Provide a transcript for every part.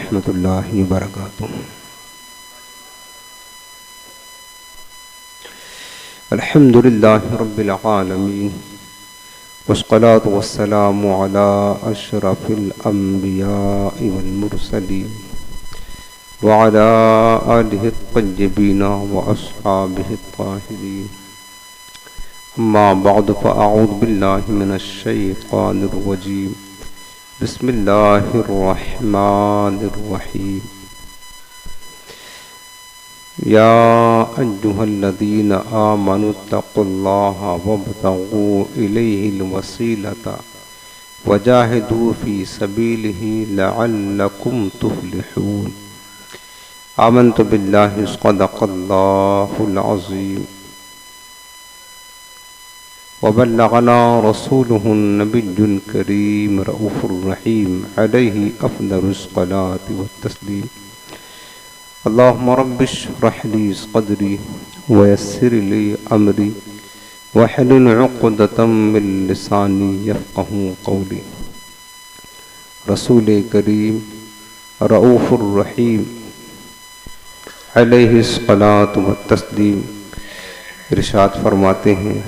ورحمۃ اللہ وبرکاتہ۔ الحمد للہ رب العالمین والصلاة والسلام علی اشرف الانبیاء والمرسلین وعلى آلہ الطیبین واصحابہ الطاہرین، اما بعد فاعوذ باللہ من الشیطان الرجیم، بسم اللہ الرحمن الرحیم۔ یا ایہا الذین آمنوا اتقوا اللہ وابتغوا الیہ الوسیلۃ وجاہدوا فی سبیلہ لعلکم تفلحون۔ آمنت باللہ صدق اللہ العظیم وبلغنا رسولہ النبی الکریم رؤوف الرحیم علیہ افضل الصلاۃ والتسلیم۔ اللہم رب اشرح لی صدری ویسر لی امری واحلل عقدۃ من لسانی یفقہوا قولی۔ رسول کریم رؤوف الرحیم علیہ الصلاۃ والتسلیم ارشاد فرماتے ہیں،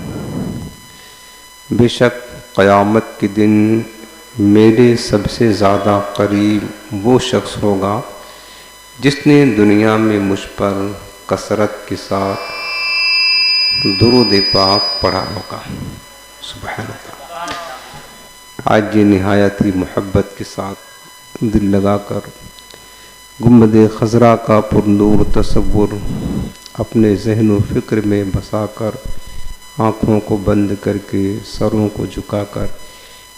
بے شک قیامت کے دن میرے سب سے زیادہ قریب وہ شخص ہوگا جس نے دنیا میں مجھ پر کثرت کے ساتھ درود پاک پڑھا ہوگا۔ سبحان اللہ۔ آج یہ نہایت ہی محبت کے ساتھ دل لگا کر گنبد خضرا کا پرنور تصور اپنے ذہن و فکر میں بسا کر، آنکھوں کو بند کر کے، سروں کو جھکا کر،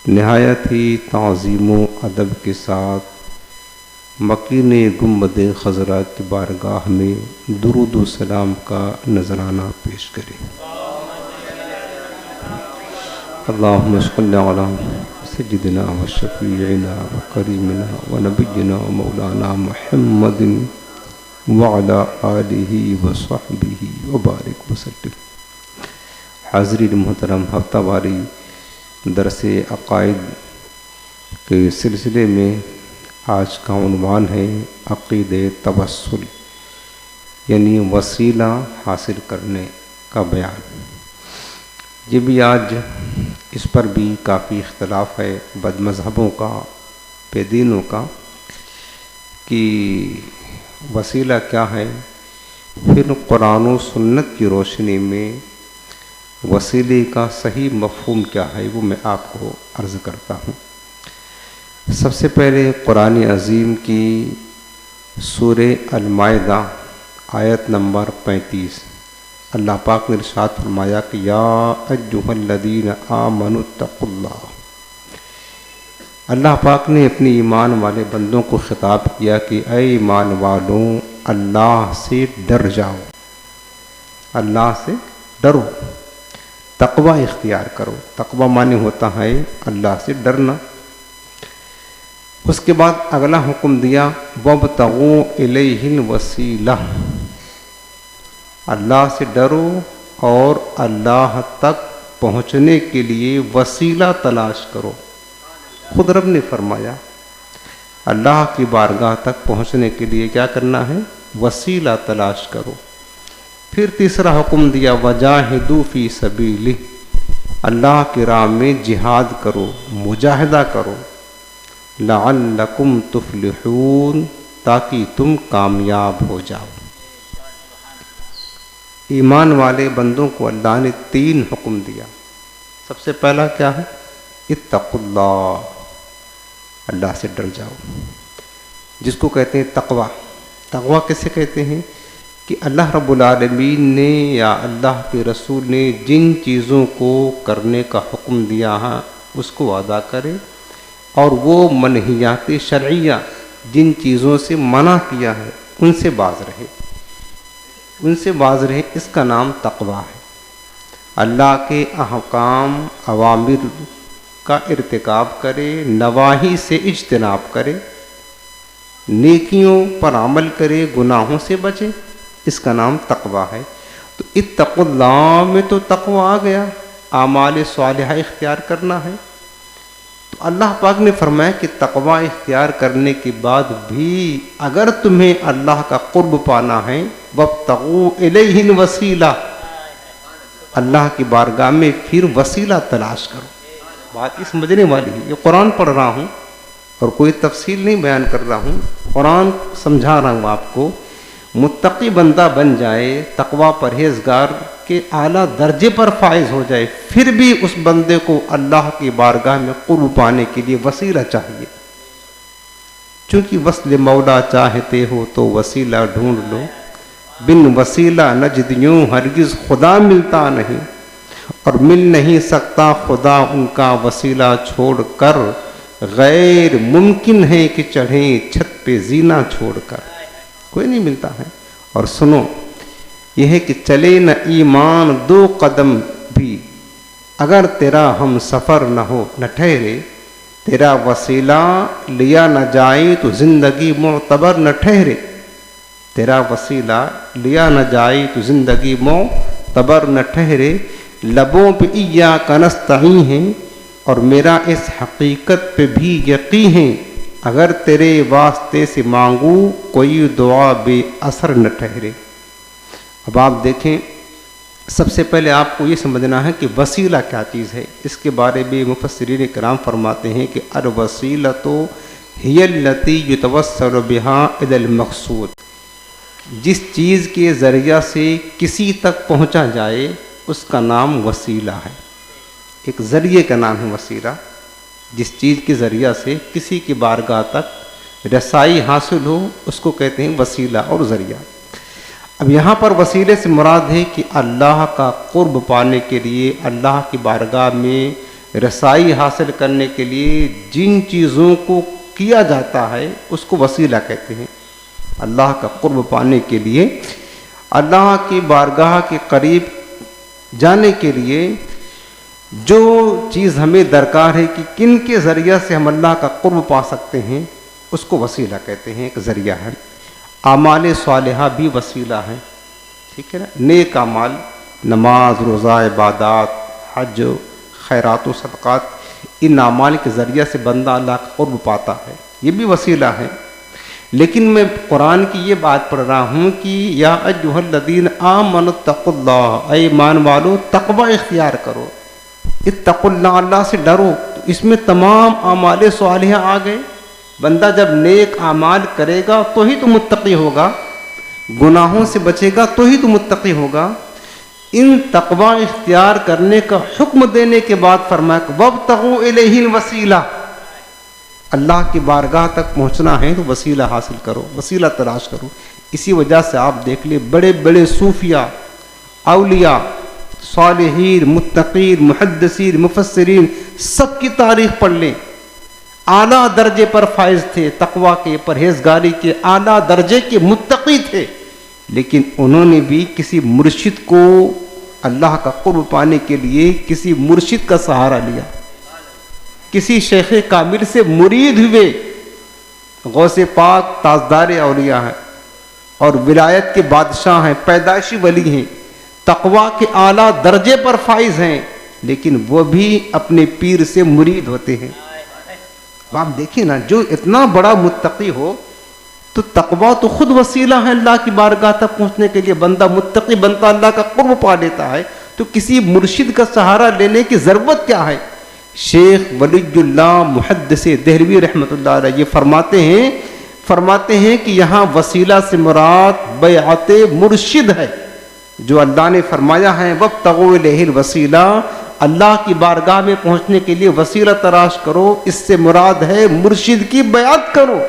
نہایت ہی تعظیم و ادب کے ساتھ مکین گنبد خضرا کی بارگاہ میں درود و سلام کا نذرانہ پیش کریں۔ اللہم صل علی سیدنا و شفیعنا و کریمنا و نبینا و مولانا محمد وعلی آلہ و صحبہ وبارک وسلم۔ حاضرین محترم، ہفتہ واری درس عقائد کے سلسلے میں آج کا عنوان ہے عقیدہ توسل، یعنی وسیلہ حاصل کرنے کا بیان۔ یہ بھی آج اس پر بھی کافی اختلاف ہے بد مذہبوں کا، بے دینوں کا، کہ وسیلہ کیا ہے۔ پھر قرآن و سنت کی روشنی میں وسیلے کا صحیح مفہوم کیا ہے وہ میں آپ کو عرض کرتا ہوں۔ سب سے پہلے قرآن عظیم کی سورہ المائدہ آیت نمبر 35، اللہ پاک نے ارشاد فرمایا کہ یا ایہا الذین آمنوا اتقوا اللہ۔ اللہ پاک نے اپنی ایمان والے بندوں کو خطاب کیا کہ اے ایمان والوں، اللہ سے ڈر جاؤ، اللہ سے ڈرو، تقوی اختیار کرو۔ تقوی معنی ہوتا ہے اللہ سے ڈرنا۔ اس کے بعد اگلا حکم دیا وابتغوا الیہ الوسیلہ، اللہ سے ڈرو اور اللہ تک پہنچنے کے لیے وسیلہ تلاش کرو۔ خود رب نے فرمایا اللہ کی بارگاہ تک پہنچنے کے لیے کیا کرنا ہے؟ وسیلہ تلاش کرو۔ پھر تیسرا حکم دیا وجاہدوا فی سبیلہ، اللہ کی راہ میں جہاد کرو، مجاہدہ کرو، لعلکم تفلحون، تاکہ تم کامیاب ہو جاؤ۔ ایمان والے بندوں کو اللہ نے 3 حکم دیا۔ سب سے پہلا کیا ہے؟ اتقوا اللہ، اللہ سے ڈر جاؤ، جس کو کہتے ہیں تقوی۔ تقوی کیسے کہتے ہیں؟ کہ اللہ رب العالمین نے یا اللہ کے رسول نے جن چیزوں کو کرنے کا حکم دیا ہے اس کو ادا کرے، اور وہ منہیات شرعیہ جن چیزوں سے منع کیا ہے ان سے باز رہے، اس کا نام تقوی ہے۔ اللہ کے احکام اوامر کا ارتکاب کرے، نواہی سے اجتناب کرے، نیکیوں پر عمل کرے، گناہوں سے بچے، اس کا نام تقوی ہے۔ تو اتقوا اللہ میں تو تقوی آ گیا، اعمال صالحہ اختیار کرنا ہے۔ تو اللہ پاک نے فرمایا کہ تقوی اختیار کرنے کے بعد بھی اگر تمہیں اللہ کا قرب پانا ہے وابتغوا الیہ الوسیلہ، اللہ کی بارگاہ میں پھر وسیلہ تلاش کرو. بات اس سمجھنے والی ہے. یہ قرآن پڑھ رہا ہوں اور کوئی تفصیل نہیں بیان کر رہا ہوں، قرآن سمجھا رہا ہوں آپ کو. متقی بندہ بن جائے، تقوی پرہیزگار کے اعلیٰ درجے پر فائز ہو جائے، پھر بھی اس بندے کو اللہ کی بارگاہ میں قرب پانے کے لیے وسیلہ چاہیے. چونکہ وصل مولا چاہتے ہو تو وسیلہ ڈھونڈ لو، بن وسیلہ نجد یوں ہرگز خدا ملتا نہیں، اور مل نہیں سکتا خدا ان کا وسیلہ چھوڑ کر، غیر ممکن ہے کہ چڑھیں چھت پہ زینہ چھوڑ کر. کوئی نہیں ملتا ہے. اور سنو، یہ ہے کہ چلے نہ ایمان دو قدم بھی، اگر تیرا ہم سفر نہ ہو نہ ٹھہرے، تیرا وسیلہ لیا نہ جائے تو زندگی معتبر نہ ٹھہرے. تیرا وسیلہ لیا نہ جائے تو زندگی معتبر نہ ٹھہرے. لبوں پہ ایاک نستعین ہے اور میرا اس حقیقت پہ بھی یقین ہے، اگر تیرے واسطے سے مانگوں کوئی دعا بے اثر نہ ٹھہرے. اب آپ دیکھیں، سب سے پہلے آپ کو یہ سمجھنا ہے کہ وسیلہ کیا چیز ہے. اس کے بارے میں مفسرین کرام فرماتے ہیں کہ الوسیلۃ ہی التی یتوسل بها الی المقصود. جس چیز کے ذریعہ سے کسی تک پہنچا جائے اس کا نام وسیلہ ہے. ایک ذریعے کا نام ہے وسیلہ. جس چیز کے ذریعہ سے کسی کی بارگاہ تک رسائی حاصل ہو اس کو کہتے ہیں وسیلہ اور ذریعہ. اب یہاں پر وسیلے سے مراد ہے کہ اللہ کا قرب پانے کے لیے، اللہ کی بارگاہ میں رسائی حاصل کرنے کے لیے جن چیزوں کو کیا جاتا ہے اس کو وسیلہ کہتے ہیں. اللہ کا قرب پانے کے لیے، اللہ کی بارگاہ کے قریب جانے کے لیے جو چیز ہمیں درکار ہے کہ کن کے ذریعہ سے ہم اللہ کا قرب پا سکتے ہیں اس کو وسیلہ کہتے ہیں، ایک ذریعہ ہے. اعمال صالحہ بھی وسیلہ ہیں، ٹھیک ہے نا. نیک اعمال، نماز، روزہ، عبادات، حج، خیرات و صدقات، ان اعمال کے ذریعہ سے بندہ اللہ کا قرب پاتا ہے، یہ بھی وسیلہ ہے. لیکن میں قرآن کی یہ بات پڑھ رہا ہوں کہ یا ایھا الذین آمنوا اتقوا اللہ، اے ایمان والو تقوی اختیار کرو. اتقوا اللہ، اللہ سے ڈرو. تو اس میں تمام اعمال صالحہ آ گئے. بندہ جب نیک اعمال کرے گا تو ہی تو متقی ہوگا، گناہوں سے بچے گا تو ہی تو متقی ہوگا. ان تقوی اختیار کرنے کا حکم دینے کے بعد فرمایا کہ وابتغوا الیہ الوسیلہ، اللہ کی بارگاہ تک پہنچنا ہے تو وسیلہ حاصل کرو، وسیلہ تلاش کرو. اسی وجہ سے آپ دیکھ لیں بڑے بڑے صوفیاء، اولیاء، صالحین، متقین، محدثین، مفسرین، سب کی تاریخ پڑھ لیں، اعلیٰ درجے پر فائز تھے، تقوی کے، پرہیزگاری کے اعلیٰ درجے کے متقی تھے. لیکن انہوں نے بھی کسی مرشد کو اللہ کا قرب پانے کے لیے کسی مرشد کا سہارا لیا، کسی شیخ کامل سے مرید ہوئے. غوث پاک تاجدار اولیاء ہیں اور ولایت کے بادشاہ ہیں، پیدائشی ولی ہیں، تقوی کے اعلیٰ درجے پر فائز ہیں، لیکن وہ بھی اپنے پیر سے مرید ہوتے ہیں. آپ دیکھیں نا، جو اتنا بڑا متقی ہو تو تقوی تو خود وسیلہ ہے اللہ کی بارگاہ تک پہنچنے کے لیے. بندہ متقی بنتا اللہ کا قرب پا لیتا ہے تو کسی مرشد کا سہارا لینے کی ضرورت کیا ہے. شیخ ولی اللہ محدث دہلوی رحمۃ اللہ علیہ یہ فرماتے ہیں کہ یہاں وسیلہ سے مراد بیعت مرشد ہے، جو اللہ نے فرمایا ہے وابتغوا الیہ الوسیلہ، اللہ کی بارگاہ میں پہنچنے کے لیے وسیلہ تلاش کرو. اس سے مراد ہے مرشد کی بیعت کرو.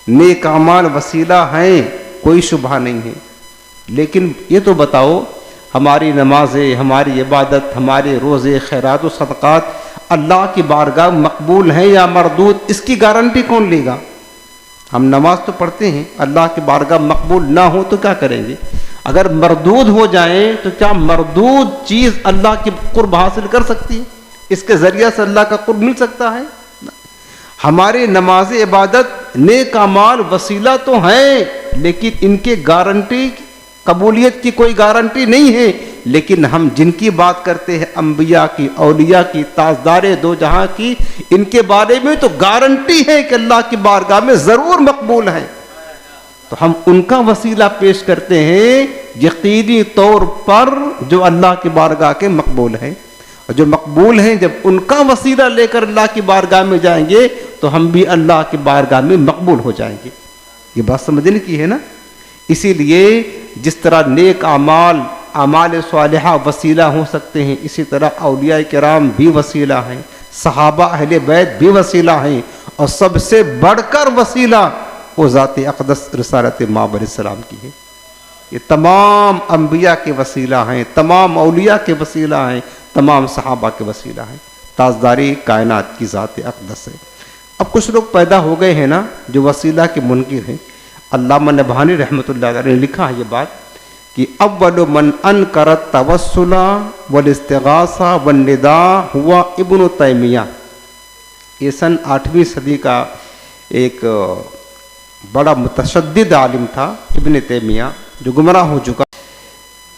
نیک اعمال وسیلہ ہیں، کوئی شبہ نہیں ہے. لیکن یہ تو بتاؤ، ہماری نمازیں، ہماری عبادت، ہمارے روزے، خیرات و صدقات اللہ کی بارگاہ مقبول ہیں یا مردود، اس کی گارنٹی کون لے گا؟ ہم نماز تو پڑھتے ہیں، اللہ کی بارگاہ مقبول نہ ہو تو کیا کریں گے؟ اگر مردود ہو جائیں تو کیا مردود چیز اللہ کی قرب حاصل کر سکتی ہے؟ اس کے ذریعہ سے اللہ کا قرب مل سکتا ہے؟ ہمارے نماز، عبادت، نیک اعمال وسیلہ تو ہیں، لیکن ان کے گارنٹی قبولیت کی کوئی گارنٹی نہیں ہے، لیکن ہم جن کی بات کرتے ہیں انبیاء کی، اولیاء کی، تاجدار دو جہاں کی، ان کے بارے میں تو گارنٹی ہے کہ اللہ کی بارگاہ میں ضرور مقبول ہیں، تو ہم ان کا وسیلہ پیش کرتے ہیں یقینی طور پر جو اللہ کی بارگاہ کے مقبول ہیں، اور جو مقبول ہیں جب ان کا وسیلہ لے کر اللہ کی بارگاہ میں جائیں گے تو ہم بھی اللہ کی بارگاہ میں مقبول ہو جائیں گے۔ یہ بات سمجھنے کی ہے نا؟ اسی لیے جس طرح نیک اعمال صالحہ وسیلہ ہو سکتے ہیں، اسی طرح اولیاء کرام بھی وسیلہ ہیں، صحابہ اہل بیت بھی وسیلہ ہیں، اور سب سے بڑھ کر وسیلہ وہ ذات اقدس رسالت مآب علیہ السلام کی ہے۔ یہ تمام انبیاء کے وسیلہ ہیں، تمام اولیاء کے وسیلہ ہیں، تمام صحابہ کے وسیلہ ہیں، تاجداری کائنات کی ذات اقدس ہے۔ اب کچھ لوگ پیدا ہو گئے ہیں نا جو وسیلہ کے منکر ہیں۔ علامہ نبہانی رحمۃ اللہ علیہ نے لکھا ہے یہ بات کہ اول من انکر التوسل والاستغاثہ والنداء ہوا ابن تیمیہ۔ یہ سن 8ویں صدی کا ایک بڑا متشدد عالم تھا ابن تیمیہ، جو گمراہ ہو چکا۔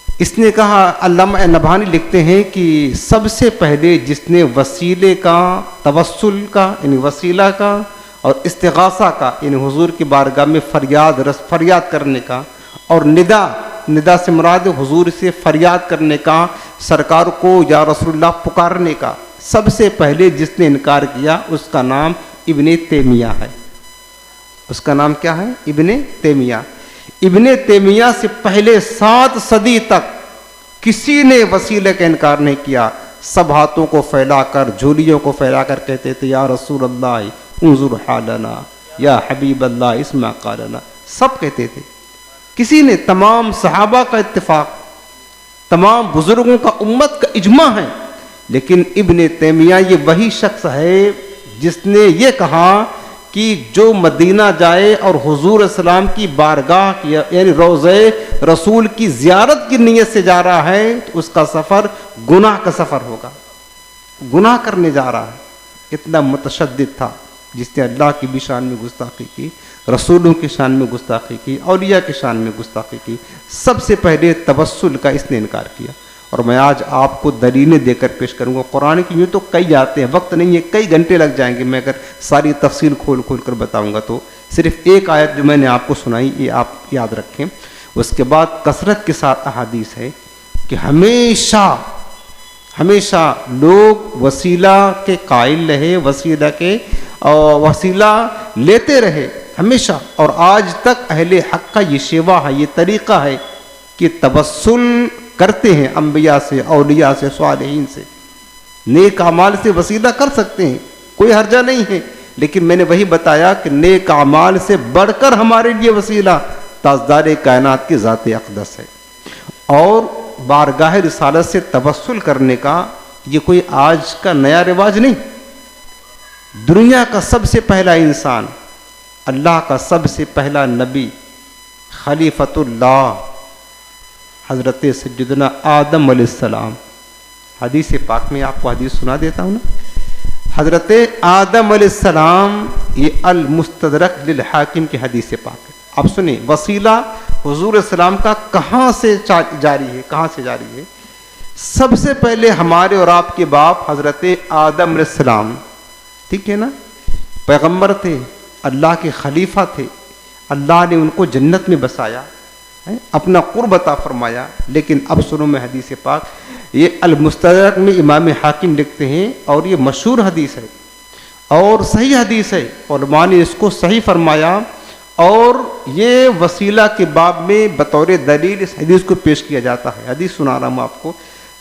اس نے کہا، علامہ نبہانی لکھتے ہیں کہ سب سے پہلے جس نے وسیلے کا، توسل کا یعنی وسیلہ کا، اور استغاثہ کا یعنی حضور کی بارگاہ میں فریاد کرنے کا، اور ندا سے مراد حضور سے فریاد کرنے کا، سرکار کو یا رسول اللہ پکارنے کا، سب سے پہلے جس نے انکار کیا اس کا نام ابن تیمیہ ہے۔ اس کا نام کیا ہے؟ ابن تیمیہ۔ ابن تیمیہ سے پہلے 7 صدی تک کسی نے وسیلے کا انکار نہیں کیا۔ سب ہاتھوں کو پھیلا کر، جھولیوں کو پھیلا کر کہتے تھے یا رسول اللہ انظر حالنا، یا حبیب اللہ اسمع قالنا، سب کہتے تھے۔ کسی نے، تمام صحابہ کا اتفاق، تمام بزرگوں کا، امت کا اجماع ہے، لیکن ابن تیمیہ یہ وہی شخص ہے جس نے یہ کہا کہ جو مدینہ جائے اور حضور اسلام کی بارگاہ یعنی روضہ رسول کی زیارت کی نیت سے جا رہا ہے تو اس کا سفر گناہ کا سفر ہوگا، گناہ کرنے جا رہا ہے۔ اتنا متشدد تھا جس نے اللہ کی بھی شان میں گستاخی کی، رسولوں کی شان میں گستاخی کی، اولیاء کی شان میں گستاخی کی۔ سب سے پہلے توسل کا اس نے انکار کیا، اور میں آج آپ کو دلیلیں دے کر پیش کروں گا۔ قرآن کی یوں تو کئی آتے ہیں، وقت نہیں ہے، کئی گھنٹے لگ جائیں گے، میں اگر ساری تفصیل کھول کر بتاؤں گا تو صرف ایک آیت جو میں نے آپ کو سنائی یہ آپ یاد رکھیں۔ اس کے بعد کثرت کے ساتھ احادیث ہے کہ ہمیشہ لوگ وسیلہ کے قائل رہے، وسیلہ لیتے رہے ہمیشہ، اور آج تک اہل حق کا یہ شیوا ہے، یہ طریقہ ہے کہ توسل کرتے ہیں انبیاء سے، اولیاء سے، صالحین سے، نیک اعمال سے وسیلہ کر سکتے ہیں، کوئی حرجہ نہیں ہے، لیکن میں نے وہی بتایا کہ نیک اعمال سے بڑھ کر ہمارے لیے وسیلہ تاجدار کائنات کی ذات اقدس ہے۔ اور بارگاہ رسالت سے توسل کرنے کا یہ کوئی آج کا نیا رواج نہیں۔ دنیا کا سب سے پہلا انسان، اللہ کا سب سے پہلا نبی، خلیفۃ اللہ حضرت سیدنا آدم علیہ السلام، حدیث پاک میں آپ کو حدیث سنا دیتا ہوں نا، حضرت آدم علیہ السلام، یہ المستدرک للحاکم کی حدیث پاک ہے۔ آپ سنیں، وسیلہ حضور السلام کا کہاں سے جاری ہے؟ سب سے پہلے ہمارے اور آپ کے باپ حضرت آدم علیہ السلام، ٹھیک ہے نا، پیغمبر تھے، اللہ کے خلیفہ تھے، اللہ نے ان کو جنت میں بسایا، اپنا قرب عطا فرمایا۔ لیکن اب سنو میں حدیث پاک، یہ المستدرک میں امام حاکم لکھتے ہیں، اور یہ مشہور حدیث ہے اور صحیح حدیث ہے، علماء نے اس کو صحیح فرمایا، اور یہ وسیلہ کے باب میں بطور دلیل اس حدیث کو پیش کیا جاتا ہے۔ حدیث سنا رہا ہوں آپ کو،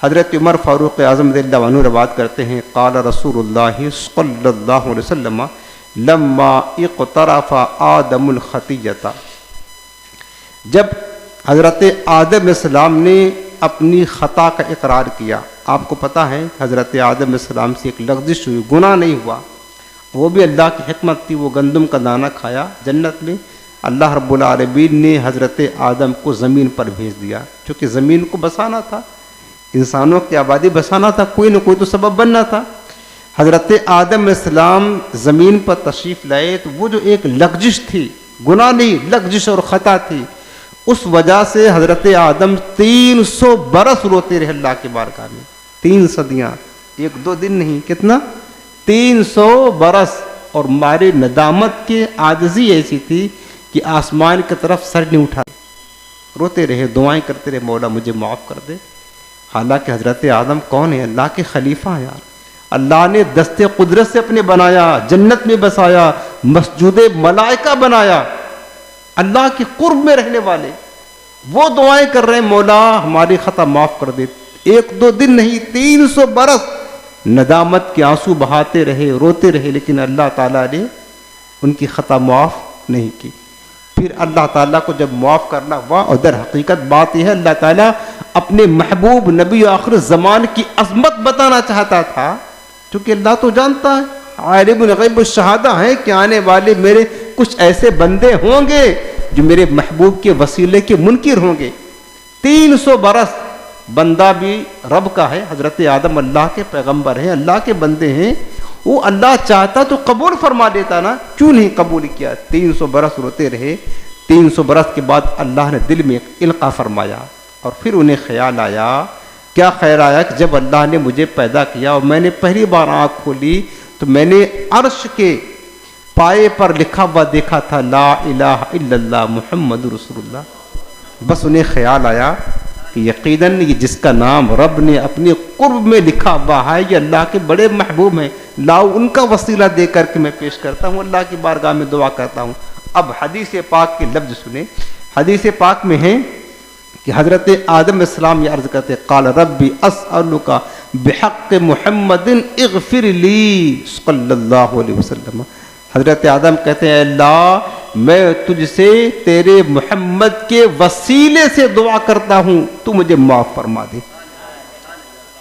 حضرت عمر فاروق اعظم رضی اللہ عنہ روایت کرتے ہیں، قال رسول اللہ صلی اللہ علیہ وسلم لما اقترف آدم الخطیۃ، جب حضرت آدم علیہ السلام نے اپنی خطا کا اقرار کیا۔ آپ کو پتہ ہے حضرت آدم علیہ السلام سے ایک لغزش ہوئی، گناہ نہیں ہوا، وہ بھی اللہ کی حکمت تھی، وہ گندم کا دانہ کھایا جنت میں، اللہ رب العالمین نے حضرت آدم کو زمین پر بھیج دیا، چونکہ زمین کو بسانا تھا، انسانوں کی آبادی بسانا تھا، کوئی نہ کوئی تو سبب بننا تھا۔ حضرت آدم علیہ السلام زمین پر تشریف لائے تو وہ جو ایک لغزش تھی، گناہ نہیں، لغزش اور خطا تھی، اس وجہ سے حضرت آدم 300 برس روتے رہے اللہ کے بارگاہ میں. 3 صدیاں، 1-2 دن نہیں، کتنا؟ 300 برس. اور ہماری ندامت کی عاجزی ایسی تھی کہ آسمان کی طرف سر نہیں اٹھا، روتے رہے، دعائیں کرتے رہے، مولا مجھے معاف کر دے. حالانکہ حضرت آدم کون ہے؟ اللہ کے خلیفہ ہیں یار. اللہ نے دست قدرت سے اپنے بنایا، جنت میں بسایا، مسجود ملائکہ بنایا، اللہ کے قرب میں رہنے والے. وہ دعائیں کر رہے ہیں مولا ہماری خطا معاف کر دے. 1-2 دن نہیں، 300 برس ندامت کے آنسو بہاتے رہے، روتے رہے، لیکن اللہ تعالیٰ نے ان کی خطا معاف نہیں کی. پھر اللہ تعالیٰ کو جب معاف کرنا ہوا، اور در حقیقت بات یہ ہے اللہ تعالیٰ اپنے محبوب نبی آخر زمان کی عظمت بتانا چاہتا تھا، کیونکہ اللہ تو جانتا ہے، عالم الغیب الشہادہ ہے کہ آنے والے میرے کچھ ایسے بندے ہوں گے جو میرے محبوب کے وسیلے کے منکر ہوں گے. 300 برس بندہ بھی رب کا ہے، حضرت آدم اللہ کے پیغمبر ہیں، اللہ کے بندے ہیں. وہ اللہ چاہتا تو قبول فرما دیتا نا، کیوں نہیں قبول کیا؟ 300 برس روتے رہے. 300 برس کے بعد اللہ نے دل میں القاء فرمایا، اور پھر انہیں خیال آیا. کیا خیر آیا کہ جب اللہ نے مجھے پیدا کیا اور میں نے پہلی بار آنکھ کھولی تو میں نے عرش کے پائے پر لکھا ہوا دیکھا تھا، لا الہ الا اللہ محمد رسول اللہ. بس انہیں خیال آیا کہ یقیناً یہ جس کا نام رب نے اپنے قرب میں لکھا ہوا ہے یہ اللہ کے بڑے محبوب ہیں، لاؤ ان کا وسیلہ دے کر کے میں پیش کرتا ہوں، اللہ کی بارگاہ میں دعا کرتا ہوں. اب حدیث پاک کے لفظ سنیں. حدیث پاک میں ہے کہ حضرت آدم علیہ السلام یہ عرض کرتے قال ربی اسألک بحق محمد اغفر لی صلی اللہ علیہ وسلم. حضرت آدم کہتے ہیں اللہ میں تجھ سے تیرے محمد کے وسیلے سے دعا کرتا ہوں، تو مجھے معاف فرما دے.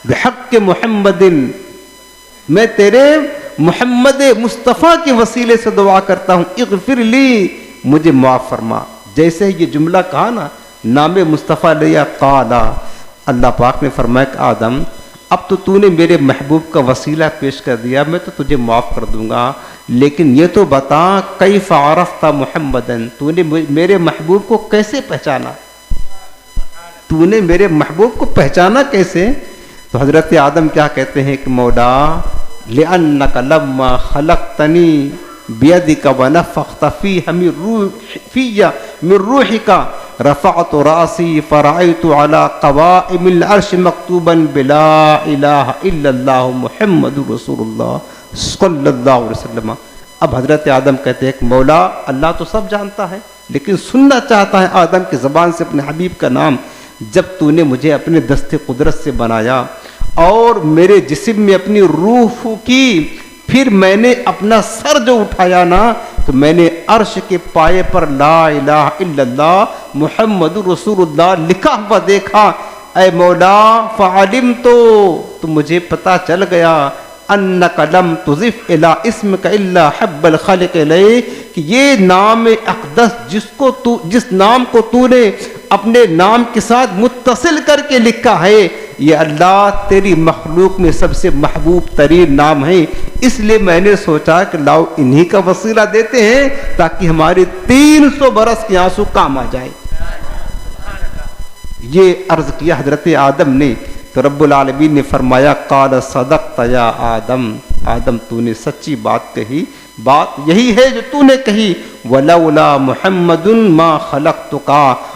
بحق محمد، میں تیرے محمد مصطفیٰ کے وسیلے سے دعا کرتا ہوں، اغفر لی، مجھے معاف فرما. جیسے یہ جملہ کہا نا، نام مصطفیٰ لیا، قالا، اللہ پاک نے فرمایا کہ آدم اب تو نے میرے محبوب کا وسیلہ پیش کر دیا، میں تو تجھے معاف کر دوں گا، لیکن یہ تو بتا کیف عرفت محمدن، تو نے میرے محبوب کو کیسے پہچانا؟ تو نے میرے محبوب کو پہچانا کیسے؟ تو حضرت آدم کیا کہتے ہیں کہ مولا لأنک لما خلقتنی بیدک ونفخت فیہ من روحک رفعت راسی فرأیت علی قوائم العرش مکتوبا بلا الہ الا اللہ محمد رسول اللہ صلی اللہ علیہ وسلم. اب حضرت آدم کہتے ہیں کہ مولا اللہ تو سب جانتا ہے، لیکن سننا چاہتا ہے آدم کی زبان سے اپنے حبیب کا نام. جب تو نے مجھے اپنے دست قدرت سے بنایا اور میرے جسم میں اپنی روح پھونکی، پھر میں نے اپنا سر جو اٹھایا نا تو میں نے عرش کے پائے پر لا الہ الا اللہ محمد رسول اللہ لکھا ہوا دیکھا. اے مولا فعلمت، تو مجھے پتا چل گیا انک لم تضف الی اسمک الا حب الخلق الیہ، کہ یہ نام اقدس جس نام کو تو نے اپنے نام کے ساتھ متصل کر کے لکھا ہے، یہ اللہ تیری مخلوق میں سب سے محبوب ترین نام ہے. اس لیے میں نے سوچا کہ لاؤ انہی کا وسیلہ دیتے ہیں تاکہ ہمارے 300 برس کے آنسو کام آ جائے. یہ عرض کیا حضرت آدم نے تو رب العالمین نے فرمایا قال صدقت یا آدم، آدم تو نے سچی بات کہی، بات یہی ہے جو تو نے کہی. ولولا محمد ما خلقتک،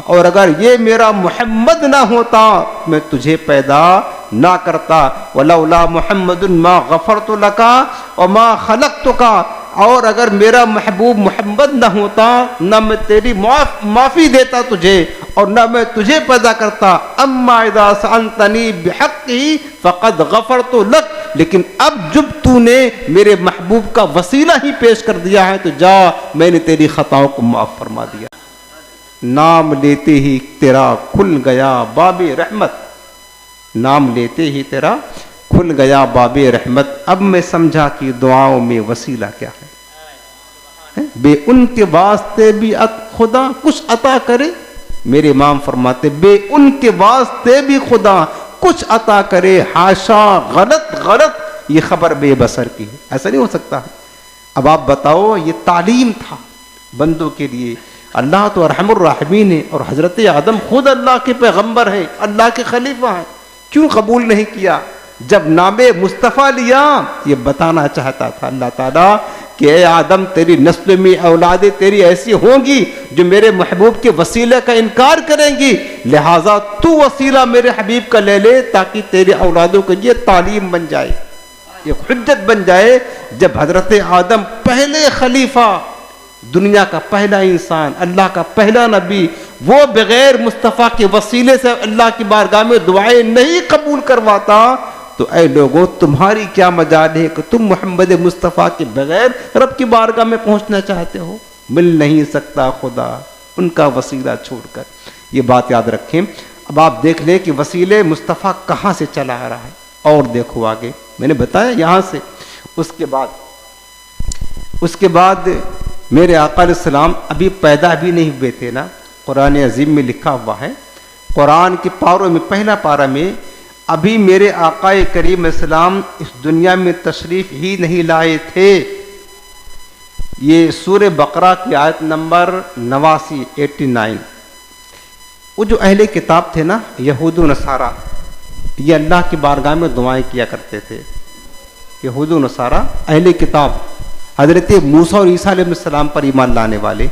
اور اگر یہ میرا محمد نہ ہوتا میں تجھے پیدا نہ کرتا. ولولا محمد ما غفرت لک وما خلقتک، اور اگر میرا محبوب محمد نہ ہوتا نہ میں تیری معافی دیتا تجھے اور نہ میں تجھے پیدا کرتا. اما اذا سألتنی بحقہ فقد غفرت لک، لیکن اب جب تو نے میرے محبوب کا وسیلہ ہی پیش کر دیا ہے تو جا، میں نے تیری خطاؤں کو معاف فرما دیا. نام لیتے ہی تیرا کھل گیا باب رحمت، نام لیتے ہی تیرا کھل گیا باب رحمت. اب میں سمجھا کہ دعاؤں میں وسیلہ کیا ہے. بے ان کے واسطے بھی خدا کچھ عطا کرے. میرے امام فرماتے بے ان کے واسطے بھی خدا کچھ عطا کرے، حاشا غلط یہ خبر بے بصر کی ہے. ایسا نہیں ہو سکتا. اب آپ بتاؤ، یہ تعلیم تھا بندوں کے لیے، اللہ تو ارحم الراحمین ہے، اور حضرت آدم خود اللہ کے پیغمبر ہیں، اللہ کے خلیفہ ہیں، کیوں قبول نہیں کیا؟ جب نام مصطفیٰ لیا، یہ بتانا چاہتا تھا اللہ تعالیٰ کہ اے آدم تیری نسل میں اولادیں تیری ایسی ہوں گی جو میرے محبوب کے وسیلے کا انکار کریں گی، لہٰذا تو وسیلہ میرے حبیب کا لے لے تاکہ تیرے اولادوں کے لیے تعلیم بن جائے، یہ حجت بن جائے۔ جب حضرت آدم پہلے خلیفہ، دنیا کا پہلا انسان، اللہ کا پہلا نبی، وہ بغیر مصطفیٰ کے وسیلے سے اللہ کی بارگاہ میں دعائیں نہیں قبول کرواتا، تو اے لوگوں تمہاری کیا مجال ہے کہ تم محمد مصطفیٰ کے بغیر رب کی بارگاہ میں پہنچنا چاہتے ہو؟ مل نہیں سکتا خدا ان کا وسیلہ چھوڑ کر، یہ بات یاد رکھیں۔ اب آپ دیکھ لیں کہ وسیلے مصطفیٰ کہاں سے چلا آ رہا ہے، اور دیکھو آگے میں نے بتایا یہاں سے، اس کے بعد میرے آقا علیہ السلام ابھی پیدا بھی نہیں ہوئے تھے نا، قرآن عظیم میں لکھا ہوا ہے، قرآن کے پاروں میں پہلا پارہ میں ابھی میرے آقا کریم السلام اس دنیا میں تشریف ہی نہیں لائے تھے۔ یہ سورہ بقرہ کی آیت نمبر 89 وہ جو اہل کتاب تھے نا، یہود و نصارہ، یہ اللہ کی بارگاہ میں دعائیں کیا کرتے تھے۔ یہود و نصارہ اہل کتاب، حضرت موسیٰ اور عیسیٰ علیہ السلام پر ایمان لانے والے،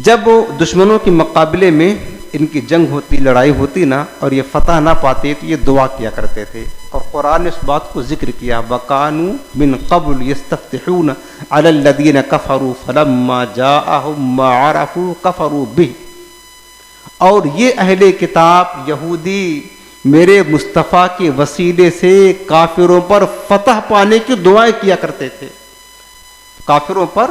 جب دشمنوں کے مقابلے میں ان کی جنگ ہوتی، لڑائی ہوتی نا، اور یہ فتح نہ پاتے تو یہ دعا کیا کرتے تھے، اور قرآن نے اس بات کو ذکر کیا، وَكَانُوا مِن قَبْلُ يَسْتَفْتِحُونَ عَلَى الَّذِينَ كَفَرُوا فَلَمَّا جَاءَهُم مَّا عَرَفُوا كَفَرُوا بِهِ، اور یہ اہل کتاب یہودی میرے مصطفیٰ کے وسیلے سے کافروں پر فتح پانے کی دعائیں کیا کرتے تھے، کافروں پر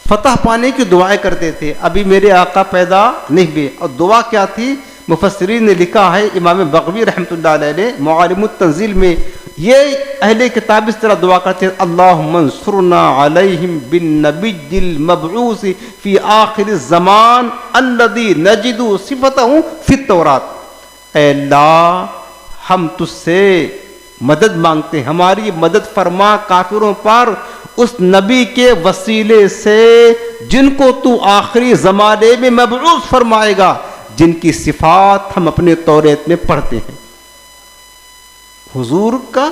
فتح پانے کی دعائیں کرتے تھے۔ ابھی میرے آقا پیدا نہیں ہوئے، اور دعا کیا تھی؟ مفسرین نے لکھا ہے، امام بغوی رحمۃ اللہ علیہ نے معالم التنزیل میں، یہ اہل کتاب اس طرح دعا کرتے ہیں، اللہم انصرنا علیہم بالنبی المبعوث فی آخر الزمان الذی نجد صفتہ فی التوراۃ، اے اللہ ہم تجھ سے مدد مانگتے ہیں، ہماری مدد فرما کافروں پر اس نبی کے وسیلے سے جن کو تو آخری زمانے میں مبعوث فرمائے گا، جن کی صفات ہم اپنے توریت میں پڑھتے ہیں۔ حضور کا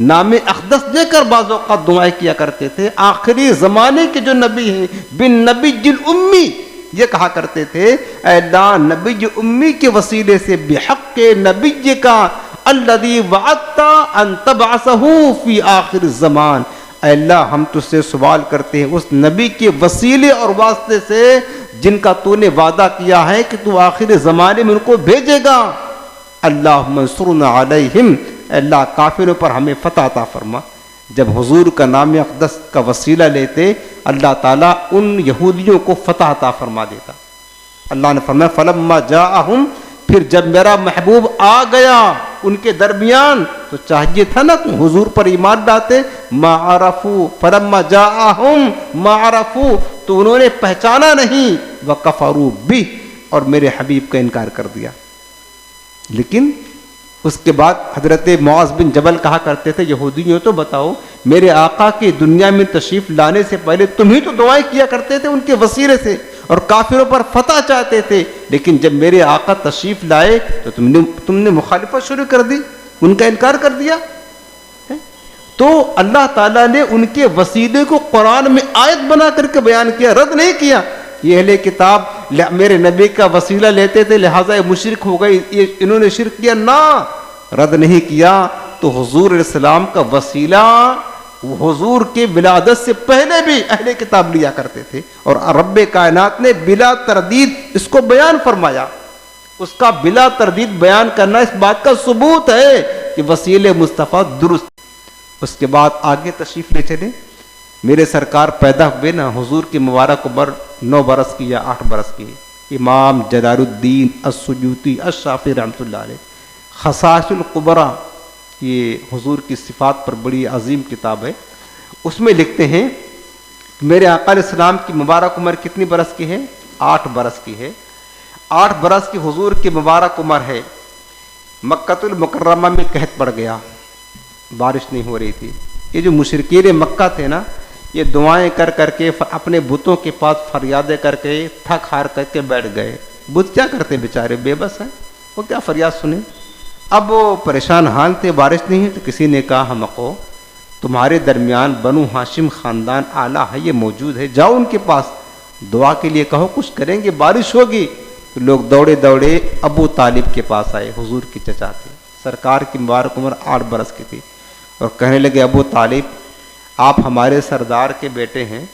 نام اقدس دے کر بعض اوقات دعائیں کیا کرتے تھے، آخری زمانے کے جو نبی ہیں بن نبی الامی، یہ کہا کرتے تھے اے اللہ نبی امی کے وسیلے سے بحق نبی کا الذی وعدت ان تبعثہ فی آخر الزمان، اے اللہ ہم تجھ سے سوال کرتے ہیں اس نبی کے وسیلے اور واسطے سے جن کا تو نے وعدہ کیا ہے کہ تو آخر زمانے میں ان کو بھیجے گا، اللہم انصرنا علیہم، اے اللہ کافروں پر ہمیں فتح عطا فرما۔ جب حضور کا نام اقدس کا وسیلہ لیتے اللہ تعالیٰ ان یہودیوں کو فتح عطا فرما دیتا۔ اللہ نے فرمایا فلما جاءہم، پھر جب میرا محبوب آ گیا ان کے درمیان تو چاہیے تھا نا کہ حضور پر ایمان لاتے، ما عرفوا فلما جاءہم ما عرفوا، تو انہوں نے پہچانا نہیں، وکفروا بہ، اور میرے حبیب کا انکار کر دیا۔ لیکن اس کے بعد حضرت معاذ بن جبل کہا کرتے تھے یہودیوں تو بتاؤ میرے آقا کی دنیا میں تشریف لانے سے پہلے تم ہی تو دعائیں کیا کرتے تھے ان کے وسیلے سے اور کافروں پر فتح چاہتے تھے، لیکن جب میرے آقا تشریف لائے تو تم نے مخالفت شروع کر دی، ان کا انکار کر دیا۔ تو اللہ تعالیٰ نے ان کے وسیلے کو قرآن میں آیت بنا کر کے بیان کیا، رد نہیں کیا۔ یہ اہل کتاب میرے نبی کا وسیلہ لیتے تھے لہٰذا مشرک ہو گئے، انہوں نے شرک کیا، نہ، رد نہیں کیا۔ تو حضور علیہ السلام کا وسیلہ حضور کے ولادت سے پہلے بھی اہل کتاب لیا کرتے تھے، اور رب کائنات نے بلا تردید اس کو بیان فرمایا۔ اس کا بلا تردید بیان کرنا اس بات کا ثبوت ہے کہ وسیلے مصطفیٰ درست۔ اس کے بعد آگے تشریف لے چلے، میرے سرکار پیدا ہوئے نا، حضور کی مبارک عمر 9 برس کی یا 8 برس کی۔ امام جلال الدین السیوطی الشافعی رحمۃ اللہ علیہ خصائص القبریٰ، یہ حضور کی صفات پر بڑی عظیم کتاب ہے، اس میں لکھتے ہیں میرے آقا علیہ السلام کی مبارک عمر کتنی برس کی ہے؟ 8 برس کی ہے۔ 8 برس کی حضور کی مبارک عمر ہے۔ مکۃ المکرمہ میں قحط پڑ گیا، بارش نہیں ہو رہی تھی۔ یہ جو مشرکین مکہ تھے نا، یہ دعائیں کر کر کے اپنے بتوں کے پاس فریادیں کر کے تھک ہار کر کے بیٹھ گئے. بت کیا کرتے بیچارے، بے بس ہیں، وہ کیا فریاد سنیں. اب وہ پریشان حال تھے، بارش نہیں ہے. تو کسی نے کہا ہم کو تمہارے درمیان بنو ہاشم خاندان اعلیٰ ہے، یہ موجود ہے، جاؤ ان کے پاس دعا کے لیے کہو، کچھ کریں گے، بارش ہوگی. تو لوگ دوڑے دوڑے ابو طالب کے پاس آئے، حضور کے چچا تھے، سرکار کی مبارک عمر 8 برس کی تھی، اور کہنے لگے ابو طالب آپ ہمارے سردار کے بیٹے ہیں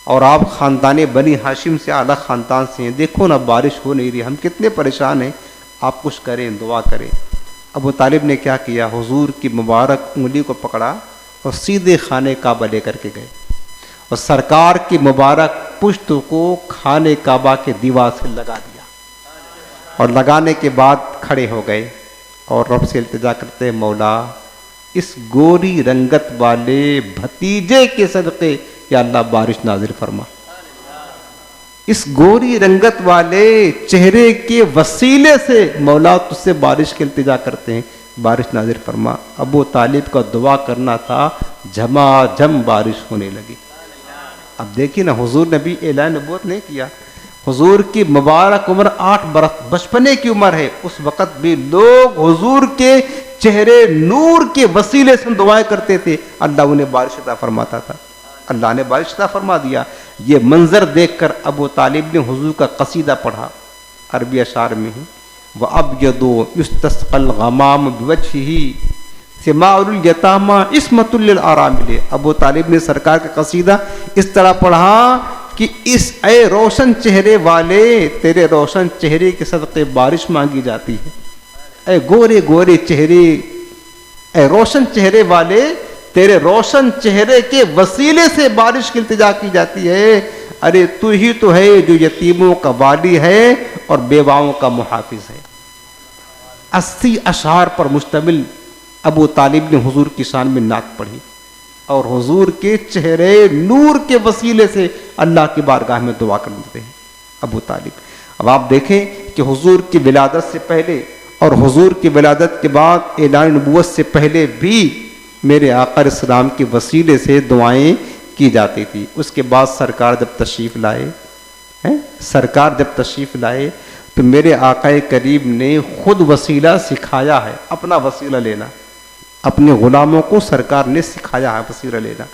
اور آپ خاندان بنی ہاشم سے اعلیٰ خاندان سے ہیں، دیکھو نا بارش ہو نہیں رہی، ہم کتنے پریشان ہیں، آپ کچھ کریں، دعا کریں. ابو طالب نے کیا کیا، حضور کی مبارک انگلی کو پکڑا اور سیدھے خانے کعبہ لے کر کے گئے اور سرکار کی مبارک پشت کو خانے کعبہ کے دیوار سے لگا دیا، اور لگانے کے بعد کھڑے ہو گئے اور رب سے التجا کرتے، مولا اس گوری رنگت والے بھتیجے کے صدقے یا اللہ بارش نازل فرما، اس گوری رنگت والے چہرے کے وسیلے سے مولا تجھ سے بارش کی التجا کرتے ہیں، بارش نازل فرما. ابو طالب کا دعا کرنا تھا، جھما جھم بارش ہونے لگی. اب دیکھیے نا، حضور نے بھی اعلان نبوت نہیں کیا، حضور کی مبارک عمر 8 برس، بچپنے کی عمر ہے، اس وقت بھی لوگ حضور کے چہرے نور کے وسیلے سے دعائیں کرتے تھے، اللہ انہیں بارش عطا فرماتا تھا، اللہ نے بارش عطا فرما دیا. یہ منظر دیکھ کر ابو طالب نے حضور کا قصیدہ پڑھا، عربی اشعار میں ہے، وَأَبْيَضُ يُسْتَسْقَى الْغَمَامُ بِوَجْهِهِ ثِمَارُ الْيَتَامَى عِصْمَةٌ لِلْأَرَامِلِ. ابو طالب نے سرکار کا قصیدہ اس طرح پڑھا کہ اس اے روشن چہرے والے، تیرے روشن چہرے کے صدقے بارش مانگی جاتی ہے، اے گورے گورے چہرے، اے روشن چہرے والے، تیرے روشن چہرے کے وسیلے سے بارش کی التجا کی جاتی ہے. ارے تو ہی تو ہے جو یتیموں کا والی ہے اور بیواؤں کا محافظ ہے. 80 اشعار پر مشتمل ابو طالب نے حضور کی شان میں نعت پڑھی اور حضور کے چہرے نور کے وسیلے سے اللہ کی بارگاہ میں دعا کرتے ہیں ابو طالب. اب آپ دیکھیں کہ حضور کی ولادت سے پہلے اور حضور کی ولادت کے بعد اعلان نبوت سے پہلے بھی میرے آقا علیہ السلام کے وسیلے سے دعائیں کی جاتی تھی. اس کے بعد سرکار جب تشریف لائے تو میرے آقا کریم نے خود وسیلہ سکھایا ہے، اپنا وسیلہ لینا، اپنے غلاموں کو سرکار نے سکھایا ہے وسیلہ لینا.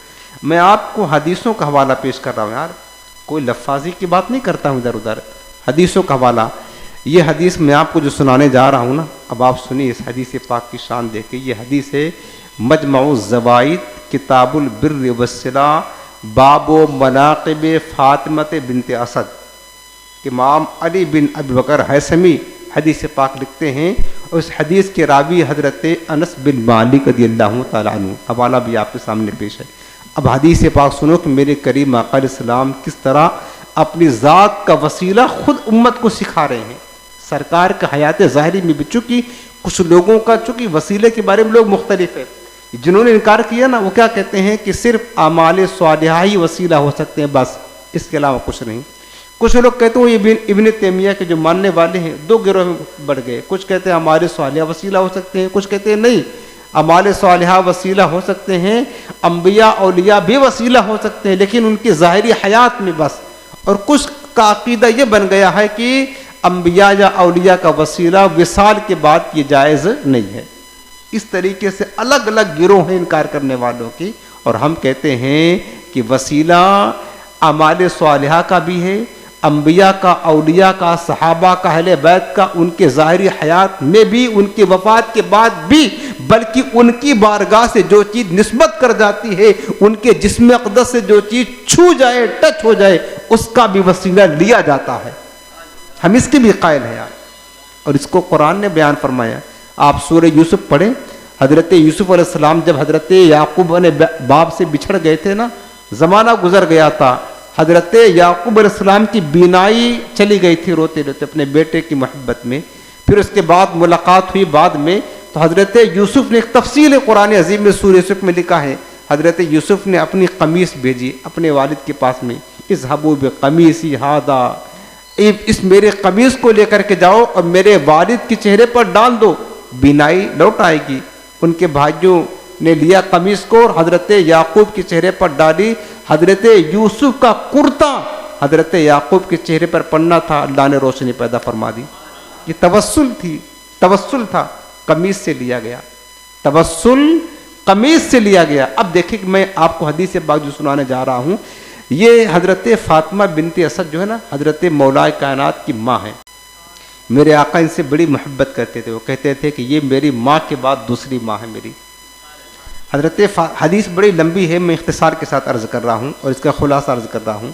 میں آپ کو حدیثوں کا حوالہ پیش کر رہا ہوں یار، کوئی لفاظی کی بات نہیں کرتا ہوں ادھر ادھر، حدیثوں کا حوالہ. یہ حدیث میں آپ کو جو سنانے جا رہا ہوں نا، اب آپ سنیے اس حدیث پاک کی شان دیکھیں. یہ حدیث ہے مجمع الزوائد کتاب البر والصلہ باب و مناقب فاطمہ بنت اسد. امام علی بن ابی بکر ہیثمی حدیث پاک لکھتے ہیں، اور اس حدیث کے راوی حضرت انس بن مالک رضی اللہ تعالیٰ عنہ، حوالہ بھی آپ کے سامنے پیش ہے. اب حدیث پاک سنو کہ میرے کریم آقا علیہ السلام کس طرح اپنی ذات کا وسیلہ خود امت کو سکھا رہے ہیں. سرکار کا حیات ظاہری میں بھی چونکہ کچھ لوگوں کا چونکہ وسیلے کے بارے میں لوگ مختلف ہیں، جنہوں نے انکار کیا نا وہ کیا کہتے ہیں کہ صرف اعمال صالحہ ہی وسیلہ ہو سکتے ہیں، بس اس کے علاوہ کچھ نہیں. کچھ لوگ کہتے ہیں یہ ابن تیمیہ کے جو ماننے والے ہیں 2 گروہ میں بڑھ گئے، کچھ کہتے ہیں اعمال صالحہ وسیلہ ہو سکتے ہیں، کچھ کہتے ہیں نہیں اعمال صالحہ وسیلہ ہو سکتے ہیں، انبیاء اولیاء بھی وسیلہ ہو سکتے ہیں لیکن ان کی ظاہری حیات میں بس. اور کچھ کا عقیدہ یہ بن گیا ہے کہ انبیاء یا اولیاء کا وسیلہ وصال کے بعد یہ جائز نہیں ہے. اس طریقے سے الگ الگ گروہ ہیں انکار کرنے والوں کی، اور ہم کہتے ہیں کہ وسیلہ اعمال صالحہ کا بھی ہے، انبیاء کا، اولیاء کا، صحابہ کا، اہل بیت کا، ان کے ظاہری حیات میں بھی، ان کی وفات کے بعد بھی، بلکہ ان کی بارگاہ سے جو چیز نسبت کر جاتی ہے، ان کے جسم اقدس سے جو چیز چھو جائے، ٹچ ہو جائے، اس کا بھی وسیلہ لیا جاتا ہے. ہم اس کے بھی قائل ہیں یار، اور اس کو قرآن نے بیان فرمایا. آپ سورہ یوسف پڑھیں، حضرت یوسف علیہ السلام جب حضرت یعقوب نے باپ سے بچھڑ گئے تھے نا، زمانہ گزر گیا تھا، حضرت یعقوب علیہ السلام کی بینائی چلی گئی تھی روتے روتے اپنے بیٹے کی محبت میں. پھر اس کے بعد ملاقات ہوئی بعد میں، تو حضرت یوسف نے ایک تفصیل قرآن عظیم میں سورہ یوسف میں لکھا ہے، حضرت یوسف نے اپنی قمیص بھیجی اپنے والد کے پاس میں، اذهبوا بقمیصی ھذا، اس میرے قمیص کو لے کر کے جاؤ اور میرے والد کے چہرے پر ڈال دو، بینائی لوٹ آئے گی. ان کے بھائیوں نے لیا قمیص کو اور حضرت یعقوب کے چہرے پر ڈالی. حضرت یوسف کا کرتا حضرت یعقوب کے چہرے پر پڑنا تھا, اللہ نے روشنی پیدا فرما دی. یہ توسل تھا, قمیص سے لیا گیا, توسل قمیص سے لیا گیا. اب دیکھیں کہ میں آپ کو حدیث پاک جو سنانے جا رہا ہوں, یہ حضرت فاطمہ بنت اسد جو ہے نا, حضرت مولا کائنات کی ماں ہے. میرے آقا ان سے بڑی محبت کرتے تھے. وہ کہتے تھے کہ یہ میری ماں کے بعد دوسری ماں ہے میری. حدیث بڑی لمبی ہے, میں اختصار کے ساتھ عرض کر رہا ہوں اور اس کا خلاصہ عرض کر رہا ہوں.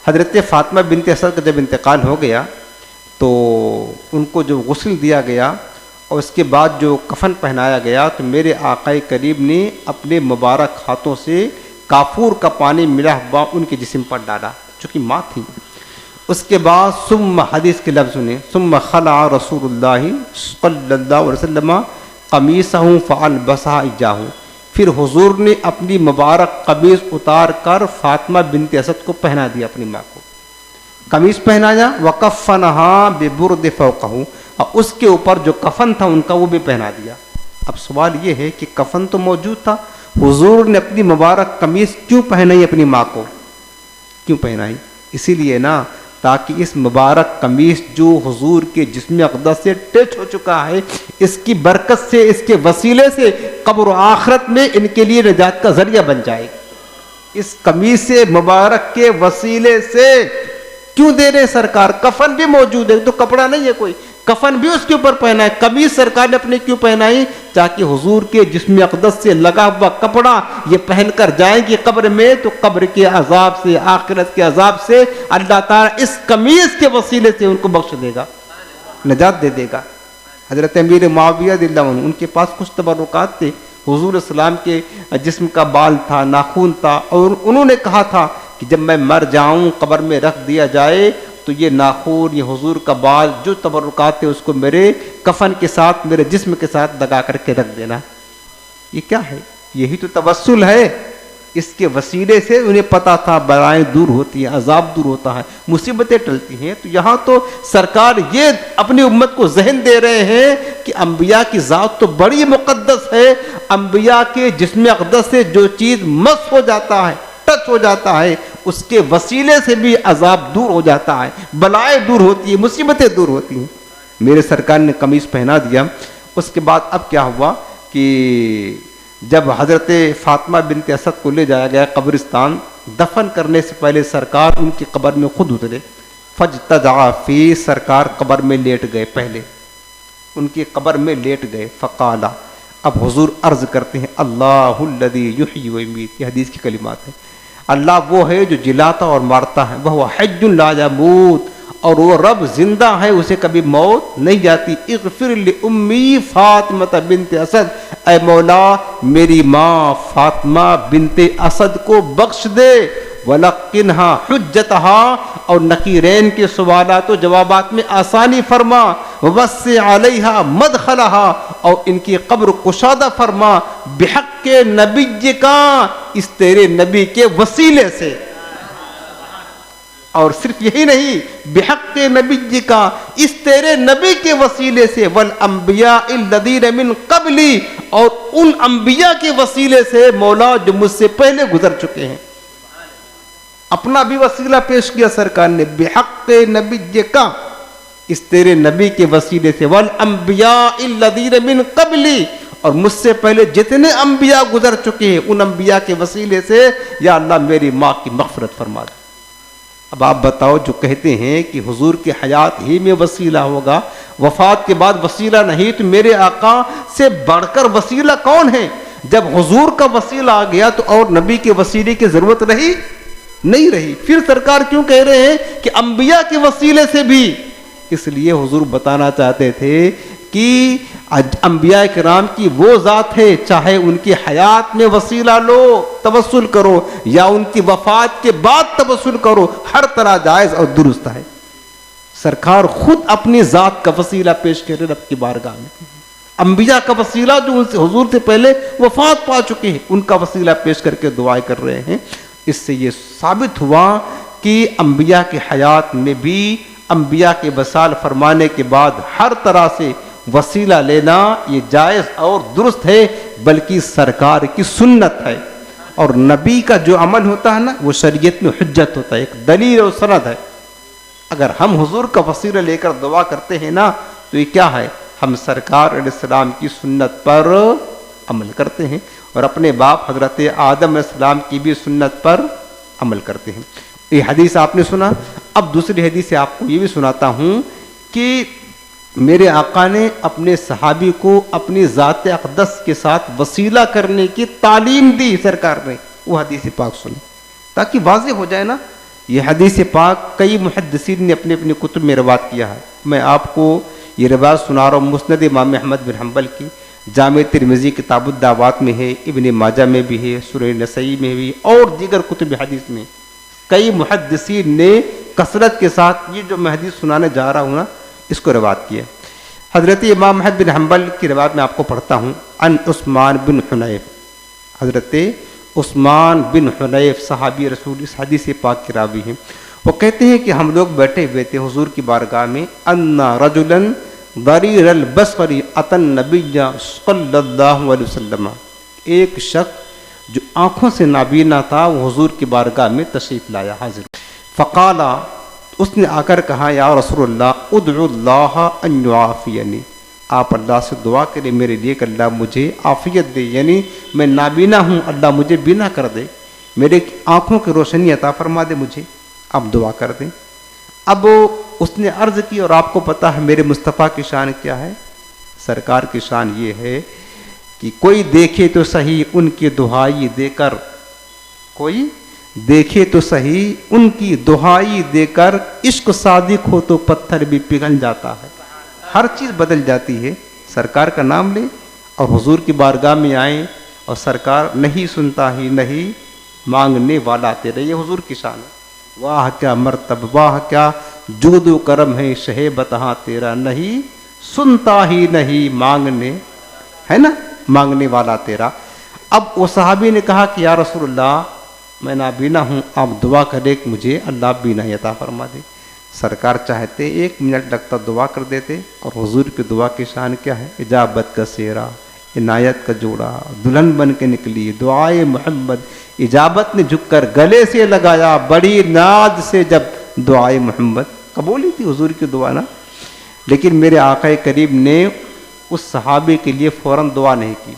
حضرت فاطمہ بنت اسد کا جب انتقال ہو گیا تو ان کو جو غسل دیا گیا اور اس کے بعد جو کفن پہنایا گیا, تو میرے آقا کریم نے اپنے مبارک ہاتھوں سے کافور کا پانی ملا ہوا ان کے جسم پر ڈالا, چونکہ ماں تھی. اس کے بعد ثم حدیث کے لفظ سنیں, ثم خلع رسول اللہ صلی اللہ علیہ وسلم قمیصہ فالبسہ ایاہ, پھر حضور نے اپنی مبارک قمیص اتار کر فاطمہ بنت اسد کو پہنا دیا, اپنی ماں کو قمیص پہنایا. وکفنہا ببرد فوقہ, اور اس کے اوپر جو کفن تھا ان کا وہ بھی پہنا دیا. اب سوال یہ ہے کہ کفن تو موجود تھا, حضور نے اپنی مبارک قمیص کیوں پہنائی اپنی ماں کو, کیوں پہنائی؟ اسی لیے نا تاکہ اس مبارک قمیص جو حضور کے جسم اقدس سے ٹچ ہو چکا ہے, اس کی برکت سے, اس کے وسیلے سے قبر و آخرت میں ان کے لیے نجات کا ذریعہ بن جائے. اس قمیص مبارک کے وسیلے سے کیوں دے رہے سرکار؟ کفن بھی موجود ہے, تو کپڑا نہیں ہے کوئی, کفن بھی اس کے اوپر پہنا ہے. قمیص سرکار نے اپنے کیوں پہنائی؟ تاکہ حضور کے جسم اقدس سے لگا ہوا کپڑا یہ پہن کر جائیں گے قبر میں, تو قبر کے عذاب سے, آخرت کے عذاب سے اللہ تعالیٰ اس قمیص کے وسیلے سے ان کو بخش دے گا, نجات دے دے گا. حضرت امیر معاویہ رضی اللہ عنہ, ان کے پاس کچھ تبرکات تھے. حضور السلام کے جسم کا بال تھا, ناخون تھا, اور انہوں نے کہا تھا کہ جب میں مر جاؤں, قبر میں رکھ دیا جائے, تو یہ ناخون, یہ حضور کا بال, جو تبرکات تھے اس کو میرے کفن کے ساتھ, میرے جسم کے ساتھ لگا کر کے رکھ دینا. یہ کیا ہے؟ یہی تو توسل ہے. اس کے وسیلے سے انہیں پتا تھا بلائیں دور ہوتی ہیں, عذاب دور ہوتا ہے, مصیبتیں ٹلتی ہیں. تو یہاں تو سرکار یہ اپنی امت کو ذہن دے رہے ہیں کہ انبیاء کی ذات تو بڑی مقدس ہے. انبیاء کے جسم اقدس سے جو چیز مس ہو جاتا ہے, ٹچ ہو جاتا ہے, اس کے وسیلے سے بھی عذاب دور ہو جاتا ہے, بلائیں دور ہوتی ہیں, مصیبتیں دور ہوتی ہیں. میرے سرکار نے قمیص پہنا دیا. اس کے بعد اب کیا ہوا کہ جب حضرت فاطمہ بنت اسد کو لے جایا گیا قبرستان, دفن کرنے سے پہلے سرکار ان کی قبر میں خود اترے. فاجتزع فی, سرکار قبر میں لیٹ گئے, پہلے ان کی قبر میں لیٹ گئے. فقالا, اب حضور عرض کرتے ہیں, اللہ الذی یحیی و یمیت, یہ حدیث کی کلمات ہیں. اللہ وہ ہے جو جلاتا اور مارتا ہے. وہ حی لا یموت, اور وہ رب زندہ ہے, اسے کبھی موت نہیں جاتی. اغفر لأمی فاطمہ بنت اسد, اے مولا میری ماں فاطمہ بنت اسد کو بخش دے. ولقنہا حجتہا, اور نکیرین کے سوالات و جوابات میں آسانی فرما. ووسع علیہا مدخلہا, اور ان کی قبر کشادہ فرما. بحق نبی کا, اس تیرے نبی کے وسیلے سے. اور صرف یہی نہیں, بحق نبی کا, اس تیرے نبی کے وسیلے سے. والانبیاء الذین من قبلی, اور ان انبیاء کے وسیلے سے مولا جو مجھ سے پہلے گزر چکے ہیں. اپنا بھی وسیلہ پیش کیا سرکار نے, بحق نبی کا, اس تیرے نبی کے وسیلے سے. والانبیاء الذین من قبلی, اور مجھ سے پہلے جتنے انبیاء گزر چکے ہیں ان انبیاء کے وسیلے سے یا اللہ میری ماں کی مغفرت فرما دے. اب آپ بتاؤ, جو کہتے ہیں کہ حضور کی حیات ہی میں وسیلہ ہوگا, وفات کے بعد وسیلہ نہیں, تو میرے آقا سے بڑھ کر وسیلہ کون ہے؟ جب حضور کا وسیلہ آ گیا تو اور نبی کے وسیلے کی ضرورت رہی نہیں رہی. پھر سرکار کیوں کہہ رہے ہیں کہ انبیاء کے وسیلے سے بھی؟ اس لیے حضور بتانا چاہتے تھے کہ انبیاء کرام کی وہ ذات ہے, چاہے ان کی حیات میں وسیلہ لو توسل کرو, یا ان کی وفات کے بعد توسل کرو, ہر طرح جائز اور درست ہے. سرکار خود اپنی ذات کا وسیلہ پیش کرے رب کی بارگاہ میں. انبیاء کا وسیلہ جو ان سے حضور سے پہلے وفات پا چکے ہیں, ان کا وسیلہ پیش کر کے دعائیں کر رہے ہیں. اس سے یہ ثابت ہوا کہ انبیاء کی حیات میں بھی انبیاء کے وصال فرمانے کے بعد ہر طرح سے وسیلہ لینا یہ جائز اور درست ہے، بلکہ سرکار کی سنت ہے، اور نبی کا جو عمل ہوتا ہے نا وہ شریعت میں حجت ہوتا ہے، ایک دلیل اور سند ہے۔ اگر ہم حضور کا وسیلہ لے کر دعا کرتے ہیں نا تو یہ کیا ہے؟ ہم سرکار علیہ السلام کی سنت پر عمل کرتے ہیں، اور اپنے باپ حضرت آدم علیہ السلام کی بھی سنت پر عمل کرتے ہیں۔ یہ حدیث آپ نے سنا۔ اب دوسری حدیث سے آپ کو یہ بھی سناتا ہوں کہ میرے آقا نے اپنے صحابی کو اپنی ذات اقدس کے ساتھ وسیلہ کرنے کی تعلیم دی، سرکار نے۔ وہ حدیث پاک سنی تاکہ واضح ہو جائے نا۔ یہ حدیث پاک کئی محدثین نے اپنے اپنے کتب میں روایت کیا ہے۔ میں آپ کو یہ روایت سنا رہا ہوں، مسند امام احمد بن حنبل کی، جامع ترمذی کتاب الدعوات میں ہے، ابن ماجہ میں بھی ہے، سنن نسائی میں بھی، اور دیگر کتب حدیث میں کئی محدثین نے کثرت کے ساتھ یہ جو میں حدیث سنانے جا رہا ہوں نا اس کو روایت کیا۔ حضرت امام احمد بن حنبل کی روایت میں آپ کو پڑھتا ہوں۔ ان عثمان بن حنیف، حضرت عثمان بن حنیف صحابی رسول اس حدیث پاک کے راوی ہیں۔ وہ کہتے ہیں کہ ہم لوگ بیٹھے ہوئے تھے حضور کی بارگاہ میں، ان رجلا ضریر البصر اتى النبی صلی اللہ علیہ وسلم، ایک شخص جو آنکھوں سے نابینا تھا وہ حضور کی بارگاہ میں تشریف لایا، حاضر۔ فقال، اس نے آ کر کہا، یا رسول اللہ ادعو اللہ ان یعافینی، آپ اللہ سے دعا کریں میرے لیے کہ اللہ مجھے عافیت دے، یعنی میں نابینا ہوں، اللہ مجھے بینا کر دے، میرے آنکھوں کی روشنی عطا فرما دے مجھے، آپ دعا کر دیں۔ اب اس نے عرض کی، اور آپ کو پتہ ہے میرے مصطفیٰ کی شان کیا ہے؟ سرکار کی شان یہ ہے کہ کوئی دیکھے تو صحیح ان کی دہائی دے کر، کوئی دیکھے تو صحیح ان کی دہائی دے کر، عشق صادق ہو تو پتھر بھی پگھل جاتا ہے، ہر چیز بدل جاتی ہے۔ سرکار کا نام لے اور حضور کی بارگاہ میں آئیں، اور سرکار نہیں سنتا ہی نہیں مانگنے والا تیرے، یہ حضور کی شان ہے۔ واہ کیا مرتبہ، واہ کیا جود و کرم ہے شہ بتہاں تیرا، نہیں سنتا ہی نہیں مانگنے، ہے نا، مانگنے والا تیرا۔ اب وہ صحابی نے کہا کہ یا رسول اللہ میں نابینا ہوں، آپ دعا کرے کہ مجھے اللہ بینا عطا فرما دے۔ سرکار چاہتے 1 منٹ لگتا دعا کر دیتے، اور حضور کی دعا کی شان کیا ہے؟ اجابت کا سیرا، عنایت کا جوڑا، دلہن بن کے نکلی، دعائے محمد، اجابت نے جھک کر گلے سے لگایا، بڑی ناز سے جب دعائے محمد قبول ہی تھی حضور کی دعا نا۔ لیکن میرے آقا کریم نے اس صحابی کے لیے فوراً دعا نہیں کی۔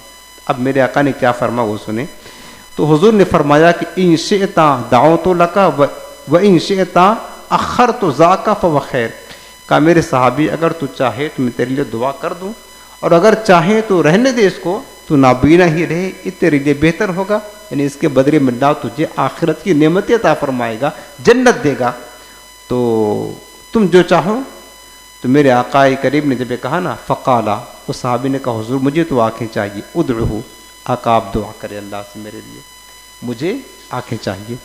اب میرے آقا نے کیا فرما وہ سنیں۔ تو حضور نے فرمایا کہ ان شئتا دعوت لک و ان شئتا اخرت ذاک فهو خیر، کہا میرے صحابی اگر تو چاہے تو میں تیرے لیے دعا کر دوں، اور اگر چاہے تو رہنے دے اس کو، تو نابینا ہی رہے، یہ تیرے لیے بہتر ہوگا، یعنی اس کے بدلے میں اللہ تجھے آخرت کی نعمتیں عطا فرمائے گا، جنت دے گا، تو تم جو چاہو۔ تو میرے آقا کریم نے جب یہ کہا نا، فقالا، اس صحابی نے کہا حضور مجھے تو آنکھیں چاہیے، ادعوہ، آقا آپ دعا کرے اللہ سے میرے لیے، مجھے آنکھیں چاہیے۔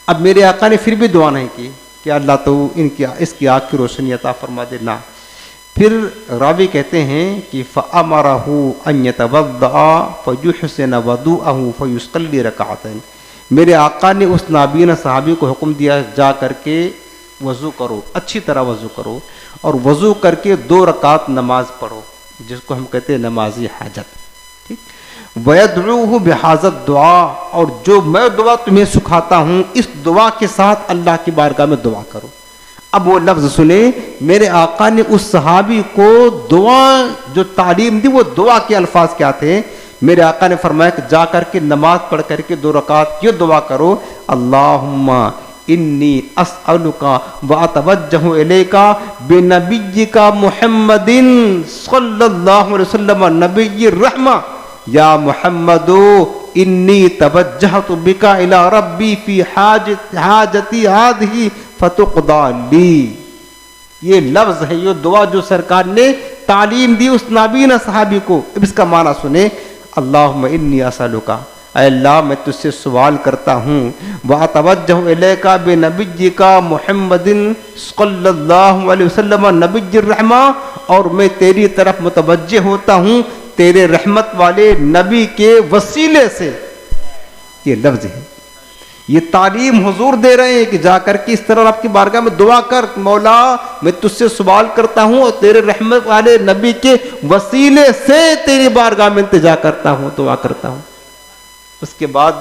اب میرے آقا نے پھر بھی دعا نہیں کی کہ اللہ تو اس کی آنکھ کی روشنی عطا فرما دے، نہ۔ پھر راوی کہتے ہیں کہ فَأَمَرَهُ أَن يَتَوَضَّأَ فَيُحْسِنَ وَضُوءَهُ فَيُصَلِّي رَكَعَتَيْنِ، میرے آقا نے اس نابینا صحابی کو حکم دیا جا کر کے وضو کرو، اچھی طرح وضو کرو، اور وضو کر کے 2 رکعت نماز پڑھو، جس کو ہم کہتے ہیں نماز حاجت، ٹھیک۔ وَيَدْعُوهُ بِهَذَا الدُّعَاء، اور جو میں دعا تمہیں سکھاتا ہوں اس دعا کے ساتھ اللہ کی بارگاہ میں دعا کرو۔ اب وہ لفظ سنیں، میرے آقا نے اس صحابی کو دعا جو تعلیم دی وہ دعا کے الفاظ کیا تھے؟ میرے آقا نے فرمایا کہ جا کر کے نماز پڑھ کر کے 2 رکعت یہ دعا کرو، اللہم انی اسألک واتوجہ الیک بنبیک محمد صلی اللہ علیہ وسلم نبی الرحمہ، یا محمد انی توجہت بک الی ربی فی حاجتی ہذہ فتقضی لی۔ یہ لفظ ہے، یہ دعا جو سرکار نے تعلیم دی اس نابینا صحابی کو۔ اب اس کا معنی سنیں، اللہم انی اسألک، اے اللہ میں تجھ سے سوال کرتا ہوں، واتوجہ الیک بنبیک محمد صلی اللہ علیہ وسلم نبی الرحمہ، اور میں تیری طرف متوجہ ہوتا ہوں تیرے رحمت والے نبی کے وسیلے سے۔ یہ لفظ ہے، یہ تعلیم حضور دے رہے ہیں کہ جا کر کے اس طرح آپ کی بارگاہ میں دعا کر، مولا میں تجھ سے سوال کرتا ہوں اور تیرے رحمت والے نبی کے وسیلے سے تیری بارگاہ میں التجا کرتا ہوں، دعا کرتا ہوں۔ اس کے بعد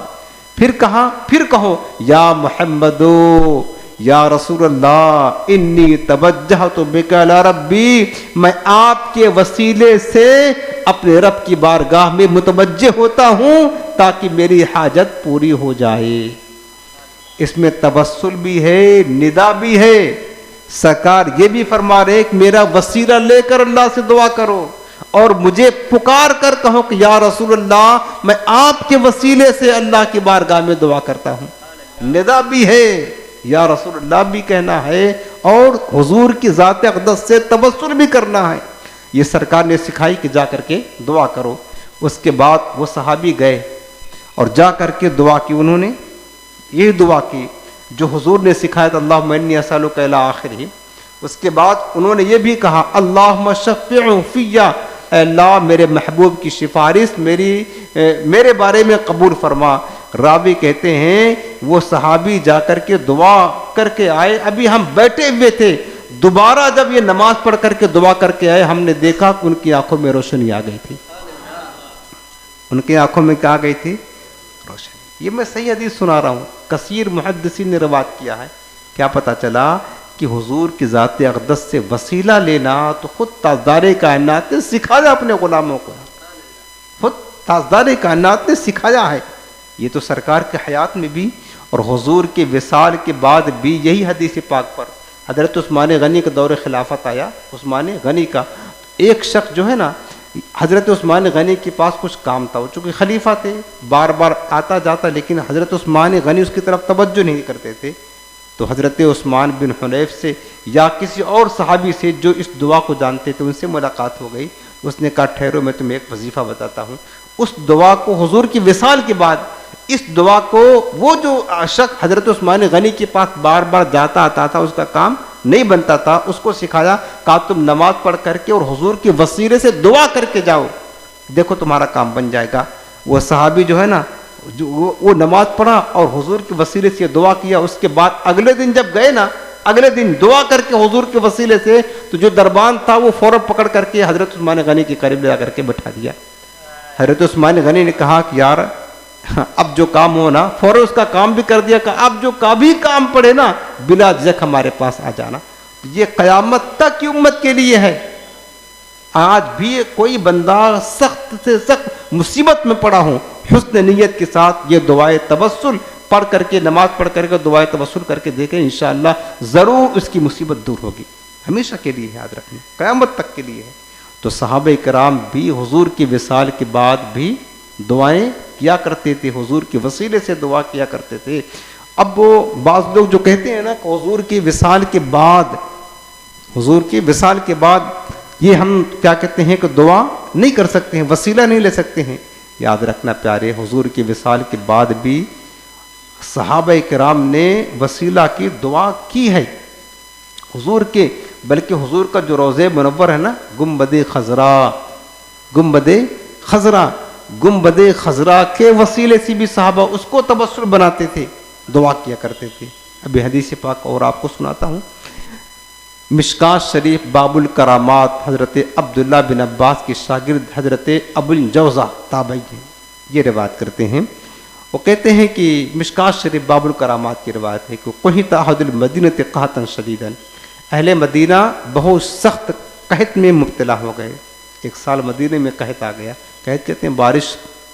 پھر کہا، پھر کہو یا محمدو یا رسول اللہ انی توجہت بک الی ربی، میں آپ کے وسیلے سے اپنے رب کی بارگاہ میں متوجہ ہوتا ہوں تاکہ میری حاجت پوری ہو جائے۔ اس میں تبسل بھی ہے، ندا بھی ہے۔ سرکار یہ بھی فرما رہے کہ میرا وسیلہ لے کر اللہ سے دعا کرو اور مجھے پکار کر کہو کہ یا رسول اللہ میں آپ کے وسیلے سے اللہ کی بارگاہ میں دعا کرتا ہوں۔ ندا بھی ہے، یا رسول اللہ بھی کہنا ہے اور حضور کی ذات اقدس سے تبسل بھی کرنا ہے۔ یہ سرکار نے سکھائی کہ جا کر کے دعا کرو۔ اس کے بعد وہ صحابی گئے اور جا کر کے دعا کی، انہوں نے یہ دعا کی جو حضور نے سکھایا تھا، اللہم انی اسألک الی آخرہ۔ اس کے بعد انہوں نے یہ بھی کہا اللہم شفع فیہ، اے اللہ میرے محبوب کی سفارش میرے بارے میں قبول فرما۔ راوی کہتے ہیں وہ صحابی جا کر کے دعا کر کے آئے، ابھی ہم بیٹھے ہوئے تھے، دوبارہ جب یہ نماز پڑھ کر کے دعا کر کے آئے، ہم نے دیکھا کہ ان کی آنکھوں میں روشنی آ گئی تھی۔ ان کی آنکھوں میں کیا آ گئی تھی؟ روشنی۔ یہ میں صحیح حدیث سنا رہا ہوں، کثیر محدثین نے روایت کیا ہے۔ کیا پتہ چلا کہ حضور کی ذات اقدس سے وسیلہ لینا تو خود تاجدار کائنات نے سکھایا اپنے غلاموں کو، خود تاجدار کائنات نے سکھایا ہے۔ یہ تو سرکار کے حیات میں بھی اور حضور کے وصال کے بعد بھی یہی حدیث پاک پر حضرت عثمان غنی کا دور خلافت آیا، عثمان غنی کا ایک شخص جو ہے نا، حضرت عثمان غنی کے پاس کچھ کام تھا، وہ چونکہ خلیفہ تھے بار بار آتا جاتا، لیکن حضرت عثمان غنی اس کی طرف توجہ نہیں کرتے تھے۔ تو حضرت عثمان بن حنیف سے یا کسی اور صحابی سے جو اس دعا کو جانتے تھے ان سے ملاقات ہو گئی۔ اس نے کہا ٹھہرو میں تمہیں ایک وظیفہ بتاتا ہوں۔ اس دعا کو حضور کی وصال کے بعد اس دعا کو وہ جو شخص حضرت عثمان غنی کے پاس بار بار جاتا آتا تھا، اس کا کام نہیں بنتا تھا، اس کو سکھایا، کہا تم نماز پڑھ کر کے اور حضور کے وسیلے سے دعا کر کے جاؤ، دیکھو تمہارا کام بن جائے گا۔ وہ صحابی جو ہے نا وہ نماز پڑھا اور حضور کے وسیلے سے دعا کیا۔ اس کے بعد اگلے دن جب گئے نا، اگلے دن دعا کر کے حضور کے وسیلے سے، تو جو دربان تھا وہ فوراً پکڑ کر کے حضرت عثمان غنی کے قریب لے جا کر کے بٹھا دیا۔ حضرت عثمان غنی نے کہا کہ یار اب جو کام ہو نا، فوراً اس کا کام بھی کر دیا کہ اب جو بھی کام پڑے نا بلا جھجک ہمارے پاس آ جانا۔ یہ قیامت تک کی امت کے لیے ہے۔ آج بھی کوئی بندہ سخت سے سخت مصیبت میں پڑا ہو، حسن نیت کے ساتھ یہ دعائے توسل پڑھ کر کے، نماز پڑھ کر کے دعائے توسل کر کے دیکھیں، انشاءاللہ ضرور اس کی مصیبت دور ہوگی۔ ہمیشہ کے لیے یاد رکھنا، قیامت تک کے لیے ہے۔ تو صحابہ کرام بھی حضور کی وصال کے بعد بھی دعائیں کیا کرتے تھے، حضور کے وسیلے سے دعا کیا کرتے تھے۔ اب وہ بعض لوگ جو کہتے ہیں نا کہ حضور کی وصال کے بعد، حضور کی وصال کے بعد یہ ہم کیا کہتے ہیں کہ دعا نہیں کر سکتے ہیں، وسیلہ نہیں لے سکتے ہیں۔ یاد رکھنا پیارے، حضور کی وصال کے بعد بھی صحابہ کرام نے وسیلہ کی دعا کی ہے حضور کے، بلکہ حضور کا جو روضہ منور ہے نا، گنبد خضرا، گنبد خضرا، گنبد خضرا کے وسیلے سے بھی صحابہ اس کو تبسل بناتے تھے، دعا کیا کرتے تھے۔ ابھی حدیث پاک اور آپ کو سناتا ہوں۔ مشکات شریف باب الکرامات، حضرت عبداللہ بن عباس کے شاگرد حضرت ابو الجوزہ تابعی ہیں، یہ روایت کرتے ہیں۔ وہ کہتے ہیں کہ مشکات شریف باب الکرامات کی روایت ہے کہ قحط اہل المدینۃ قحطا شدیدا، اہل مدینہ بہت سخت قحط میں مبتلا ہو گئے۔ ایک سال مدینہ میں قحط آ گیا۔ قحط کہتے ہیں بارش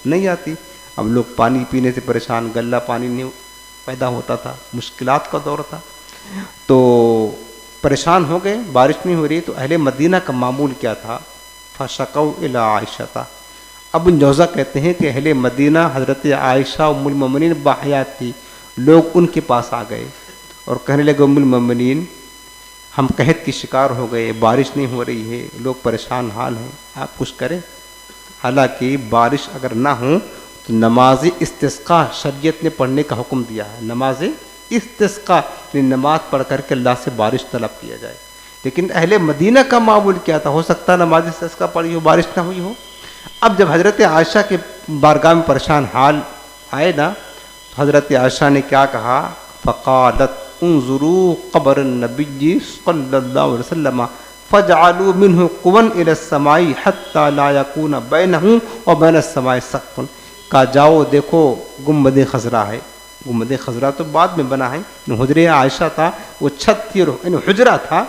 نہیں آتی، اب لوگ پانی پینے سے پریشان، گلہ پانی نہیں پیدا ہوتا تھا، مشکلات کا دور تھا، تو پریشان ہو گئے، بارش نہیں ہو رہی۔ تو اہل مدینہ کا معمول کیا تھا؟ فشکوا الی عائشہ، ابو جوزہ کہتے ہیں کہ اہل مدینہ حضرت عائشہ ام المؤمنین باحیات تھی، لوگ ان کے پاس آ گئے اور کہنے لگے ام المؤمنین ہم قحط کی شکار ہو گئے، بارش نہیں ہو رہی ہے، لوگ پریشان حال ہیں، آپ کچھ کریں۔ حالانکہ بارش اگر نہ ہو تو نماز استسقاء شریعت نے پڑھنے کا حکم دیا ہے، نماز استسقاء یعنی نماز پڑھ کر کے اللہ سے بارش طلب کیا جائے۔ لیکن اہل مدینہ کا معمول کیا تھا؟ ہو سکتا ہے نماز استسقاء پڑھی ہو، بارش نہ ہوئی ہو۔ اب جب حضرت عائشہ کے بارگاہ میں پریشان حال آئے نا، حضرت عائشہ نے کیا کہا؟ فقالت انظروا قبر النبی صلی اللہ علیہ وسلم فجعلوا منه قوا الى السماء حتى لا يكون بينه وبين السماء سقف. کہا جاؤ دیکھو گنبد خضرا ہے. گنبد خضرا تو بعد میں بنا ہے، حجرہ عائشہ تھا وہ چھت تھی، یعنی حجرہ تھا.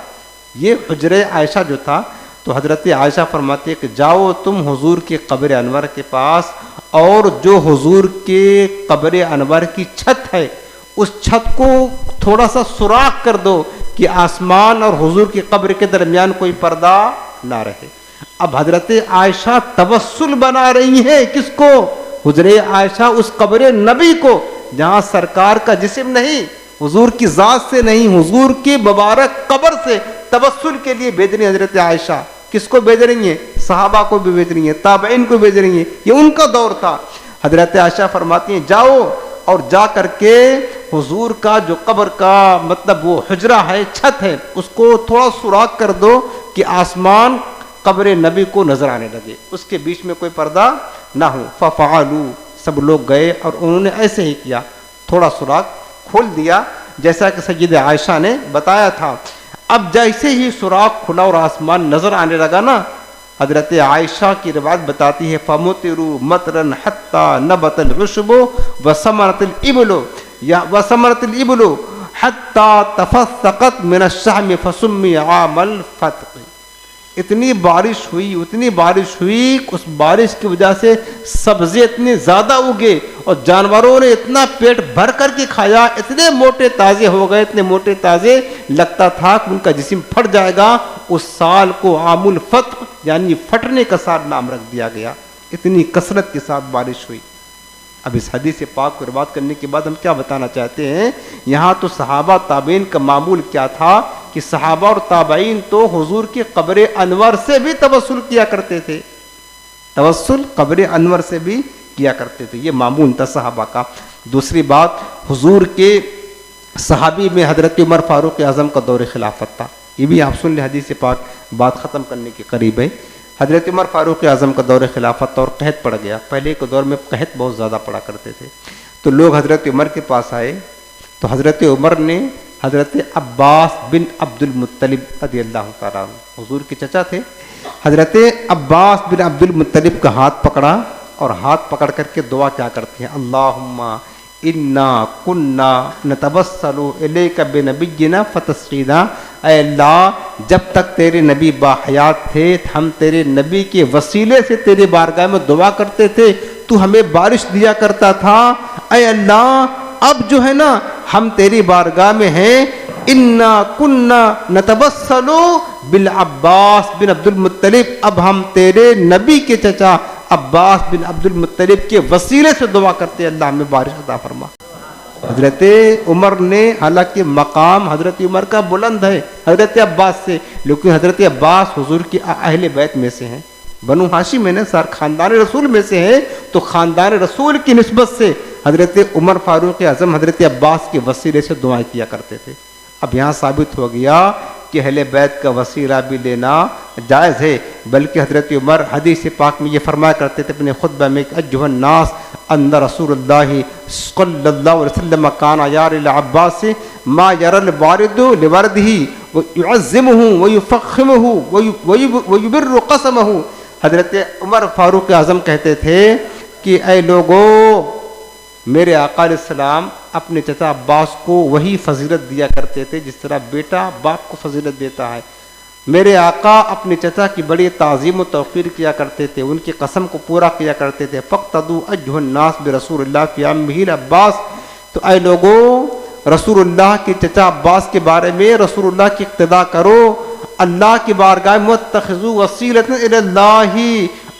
یہ حجرہ عائشہ جو تھا، تو حضرت عائشہ فرماتی ہے کہ جاؤ تم حضور کے قبر انور کے پاس، اور جو حضور کے قبر انور کی چھت ہے اس چھت کو تھوڑا سا سوراخ کر دو کہ آسمان اور حضور کی قبر کے درمیان کوئی پردہ نہ رہے. اب حضرت عائشہ توسل بنا رہی ہے کس کو؟ حجرہ عائشہ اس قبر نبی کو جہاں سرکار کا جسم نہیں، حضور کی ذات سے نہیں، حضور کی مبارک قبر سے توسل کے لیے بھیج رہی ہیں حضرت عائشہ. کس کو بھیج رہی ہیں؟ صحابہ کو بھی بھیج رہی ہیں، تابعین کو بھیج رہی ہیں. یہ ان کا دور تھا. حضرت عائشہ فرماتی ہیں جاؤ اور جا کر کے حضور کا جو قبر کا مطلب وہ حجرہ ہے، چھت ہے، اس کو تھوڑا سوراخ کر دو کہ آسمان قبر نبی کو نظر آنے لگے، اس کے بیچ میں کوئی پردہ نہ ہو. ففعلوا، سب لوگ گئے اور انہوں نے ایسے ہی کیا، تھوڑا سوراخ کھول دیا جیسا کہ سیدہ عائشہ نے بتایا تھا. اب جیسے ہی سوراخ کھلا اور آسمان نظر آنے لگا نا، حضرت عائشہ کی روایت بتاتی ہے فَمُطِرُوا مَطْرًا حَتَّى نَبَتَ الْعُشْبُ وَثَمَرَتِ الْإِبْلُ یا وَثَمَرَتِ الْإِبْلُ حَتَّى تَفَسَّقَتْ مِنَ الشَّحْمِ فَسُمِّيَ عَامَ الْفَتْقِ. اتنی بارش ہوئی اس بارش کی وجہ سے سبزے اتنے زیادہ اگے اور جانوروں نے اتنا پیٹ بھر کر کے کھایا، اتنے موٹے تازے ہو گئے، اتنے موٹے تازے لگتا تھا کہ ان کا جسم پھٹ جائے گا. اس سال کو عام الفتق یعنی پھٹنے کا سال نام رکھ دیا گیا. اتنی کثرت کے ساتھ بارش ہوئی. اب اس حدیث پاک کو روایت کرنے کے بعد ہم کیا بتانا چاہتے ہیں؟ یہاں تو صحابہ تابعین کا معمول کیا تھا کہ صحابہ اور تابعین تو حضور کی قبر انور سے بھی توسل کیا کرتے تھے، توسل قبر انور سے بھی کیا کرتے تھے. یہ معمول تھا صحابہ کا. دوسری بات، حضور کے صحابی میں حضرت عمر فاروق اعظم کا دور خلافت تھا. یہ بھی آپ سن لیں، حدیث پاک بات ختم کرنے کے قریب ہے. حضرت عمر فاروق اعظم کا دور خلافت اور قحط پڑ گیا. پہلے کے دور میں قحط بہت زیادہ پڑا کرتے تھے. تو لوگ حضرت عمر کے پاس آئے تو حضرت عمر نے حضرت عباس بن عبد المطلب رضی اللہ تعالیٰ عنہ، حضور کے چچا تھے، حضرت عباس بن عبد المطلب کا ہاتھ پکڑا اور ہاتھ پکڑ کر کے دعا کیا کرتے ہیں؟ اللہم انا کننا نتوسل الیک بنبینا فتسقینا. اے اللہ، جب تک تیرے نبی باحیات تھے ہم تیرے نبی کے وسیلے سے تیرے بارگاہ میں دعا کرتے تھے، تو ہمیں بارش دیا کرتا تھا. اے اللہ، اب جو ہے نا ہم تیری بارگاہ میں ہیں. انا کننا نتوسل بالعباس بن عبد المطلب، اب ہم تیرے نبی کے چچا عباس بن عبد المطلب کے وسیلے سے دعا کرتے اللہ ہمیں بارش عطا فرما. حضرت عمر نے، حالانکہ مقام حضرت عمر کا بلند ہے حضرت عباس سے، لیکن حضرت عباس حضور کی اہل بیت میں سے ہیں، بنو ہاشم میں نے سار خاندان رسول میں سے ہیں، تو خاندان رسول کی نسبت سے حضرت عمر فاروق اعظم حضرت عباس کے وسیلے سے دعائیں کیا کرتے تھے. اب یہاں ثابت ہو گیا کہ اہل بیت کا وسیلہ بھی لینا جائز ہے. بلکہ حضرت عمر حدیث پاک میں یہ فرمایا کرتے تھے اپنے خطبہ میں کہ ایھا الناس ان رسول اللہ صلی اللہ علیہ وسلم کان یار العباس ما یرى البارد لوردہ ويعظمه ويفخمه ويبر قسمه. حضرت عمر فاروق اعظم کہتے تھے کہ اے لوگو، میرے آقا علیہ السلام اپنے چچا عباس کو وہی فضیلت دیا کرتے تھے جس طرح بیٹا باپ کو فضیلت دیتا ہے. میرے آقا اپنے چچا کی بڑی تعظیم و توقیر کیا کرتے تھے، ان کی قسم کو پورا کیا کرتے تھے. فاقتدوا ایھا الناس برسول اللہ فی عمہ العباس. تو اے لوگو، رسول اللہ کے چچا عباس کے بارے میں رسول اللہ کی اقتداء کرو. اللہ کی بارگاہ میں اتخذوا وسیلۃ الی اللہ،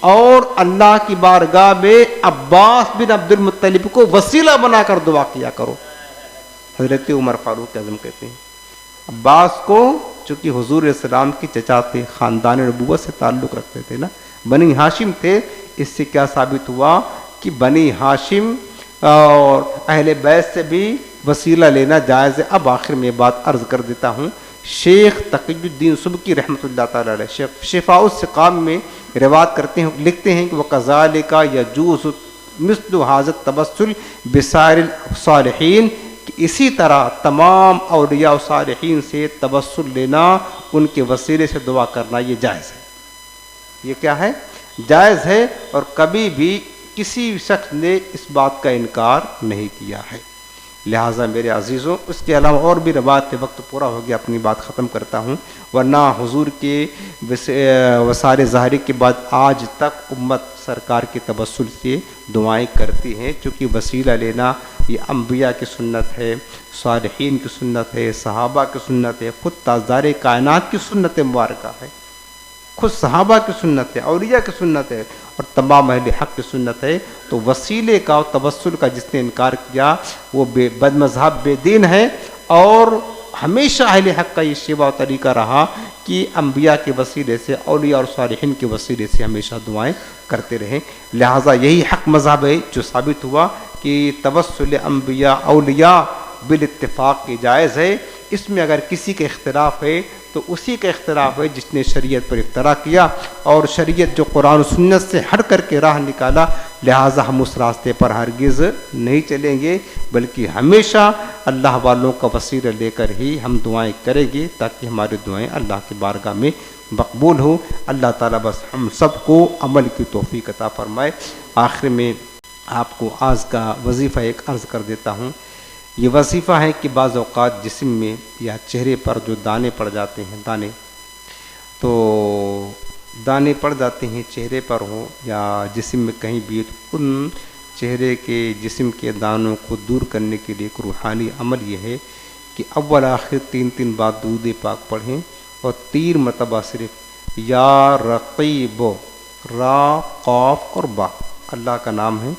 اور اللہ کی بارگاہ میں عباس بن عبد المطلب کو وسیلہ بنا کر دعا کیا کرو. حضرت عمر فاروق اعظم کہتے ہیں عباس کو، چونکہ حضور علیہ السلام کی چچا تھے، خاندان نبوت سے تعلق رکھتے تھے نا، بنی ہاشم تھے. اس سے کیا ثابت ہوا کہ بنی ہاشم اور اہل بیت سے بھی وسیلہ لینا جائز ہے. اب آخر میں بات عرض کر دیتا ہوں. شیخ تقی الدین سبکی رحمۃ اللہ تعالی علیہ شفاء السقام میں روایت کرتے ہیں، لکھتے ہیں کہ وَكَذَلِكَ يَجُوزُ مثل حاضر تبسل بسائر الصالحین، کہ اسی طرح تمام اولیاء و صالحین سے تبسل لینا، ان کے وسیلے سے دعا کرنا یہ جائز ہے۔ یہ کیا ہے؟ جائز ہے، اور کبھی بھی کسی شخص نے اس بات کا انکار نہیں کیا ہے۔ لہٰذا میرے عزیزوں، اس کے علاوہ اور بھی روایت، وقت پورا ہو گیا، اپنی بات ختم کرتا ہوں، ورنہ حضور کے وصال ظاہری کے بعد آج تک امت سرکار کے تبسل سے دعائیں کرتی ہیں، چونکہ وسیلہ لینا یہ انبیاء کی سنت ہے، صالحین کی سنت ہے، صحابہ کی سنت ہے، خود تاجدار کائنات کی سنت مبارکہ ہے، خود صحابہ کی سنت ہے، اولیاء کی سنت ہے، اور تمام اہل حق کی سنت ہے۔ تو وسیلے کا اور تبسل کا جس نے انکار کیا وہ بد مذہب بے دین ہے، اور ہمیشہ اہل حق کا یہ شیوہ و طریقہ رہا کہ انبیاء کے وسیلے سے، اولیاء اور صالحین کے وسیلے سے ہمیشہ دعائیں کرتے رہیں۔ لہٰذا یہی حق مذہب ہے جو ثابت ہوا کہ توسل انبیاء اولیاء بالاتفاق کی جائز ہے۔ اس میں اگر کسی کا اختلاف ہے تو اسی کا اختلاف ہے جس نے شریعت پر اختراع کیا، اور شریعت جو قرآن و سنت سے ہٹ کر کے راہ نکالا، لہٰذا ہم اس راستے پر ہرگز نہیں چلیں گے، بلکہ ہمیشہ اللہ والوں کا وسیلہ لے کر ہی ہم دعائیں کریں گے، تاکہ ہماری دعائیں اللہ کی بارگاہ میں مقبول ہو۔ اللہ تعالیٰ بس ہم سب کو عمل کی توفیق عطا فرمائے۔ آخر میں آپ کو آج کا وظیفہ ایک عرض کر دیتا ہوں۔ یہ وظیفہ ہے کہ بعض اوقات جسم میں یا چہرے پر جو دانے پڑ جاتے ہیں، دانے پڑ جاتے ہیں چہرے پر ہوں یا جسم میں کہیں بھی، ان چہرے کے جسم کے دانوں کو دور کرنے کے لیے ایک روحانی عمل یہ ہے کہ اول آخر 3 بار درود پاک پڑھیں، اور 3 مرتبہ صرف یا رقیب، را قاف اور با، اللہ کا نام ہے،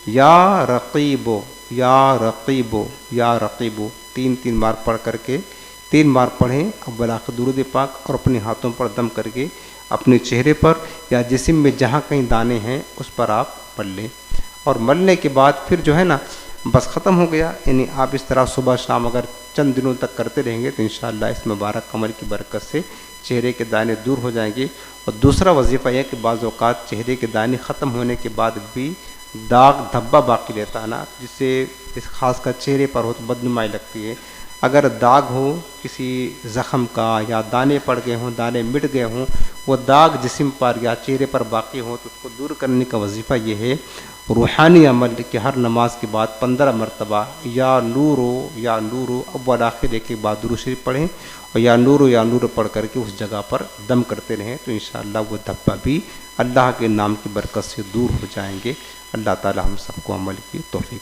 یا رقیب یا رقیب یا رقیب، 3 بار پڑھ کر کے 3 بار پڑھیں اول آخر درود پاک، اور اپنے ہاتھوں پر دم کر کے اپنے چہرے پر یا جسم میں جہاں کہیں دانے ہیں اس پر آپ پڑھ لیں، اور ملنے کے بعد پھر جو ہے نا بس ختم ہو گیا۔ یعنی آپ اس طرح صبح شام اگر چند دنوں تک کرتے رہیں گے تو انشاءاللہ اس مبارک عمل کی برکت سے چہرے کے دانے دور ہو جائیں گے۔ اور دوسرا وظیفہ یہ کہ بعض اوقات چہرے کے دانے ختم ہونے کے بعد بھی داغ دھبا باقی رہتا ہے نا، جس سے خاص کر چہرے پر ہو تو بدنمائی لگتی ہے۔ اگر داغ ہو کسی زخم کا، یا دانے پڑ گئے ہوں، دانے مٹ گئے ہوں، وہ داغ جسم پر یا چہرے پر باقی ہو تو اس کو دور کرنے کا وظیفہ یہ ہے، روحانی عمل کہ ہر نماز کے بعد 15 مرتبہ یا نورو یا نورو اول آخر ایک بار درود شریف پڑھیں، اور یا نورو پڑھ کر کے اس جگہ پر دم کرتے رہیں، تو انشاءاللہ وہ دھبا بھی اللہ کے نام کی برکت سے دور ہو جائیں گے۔ اللہ تعالی ہم سب کو عمل کی توفیق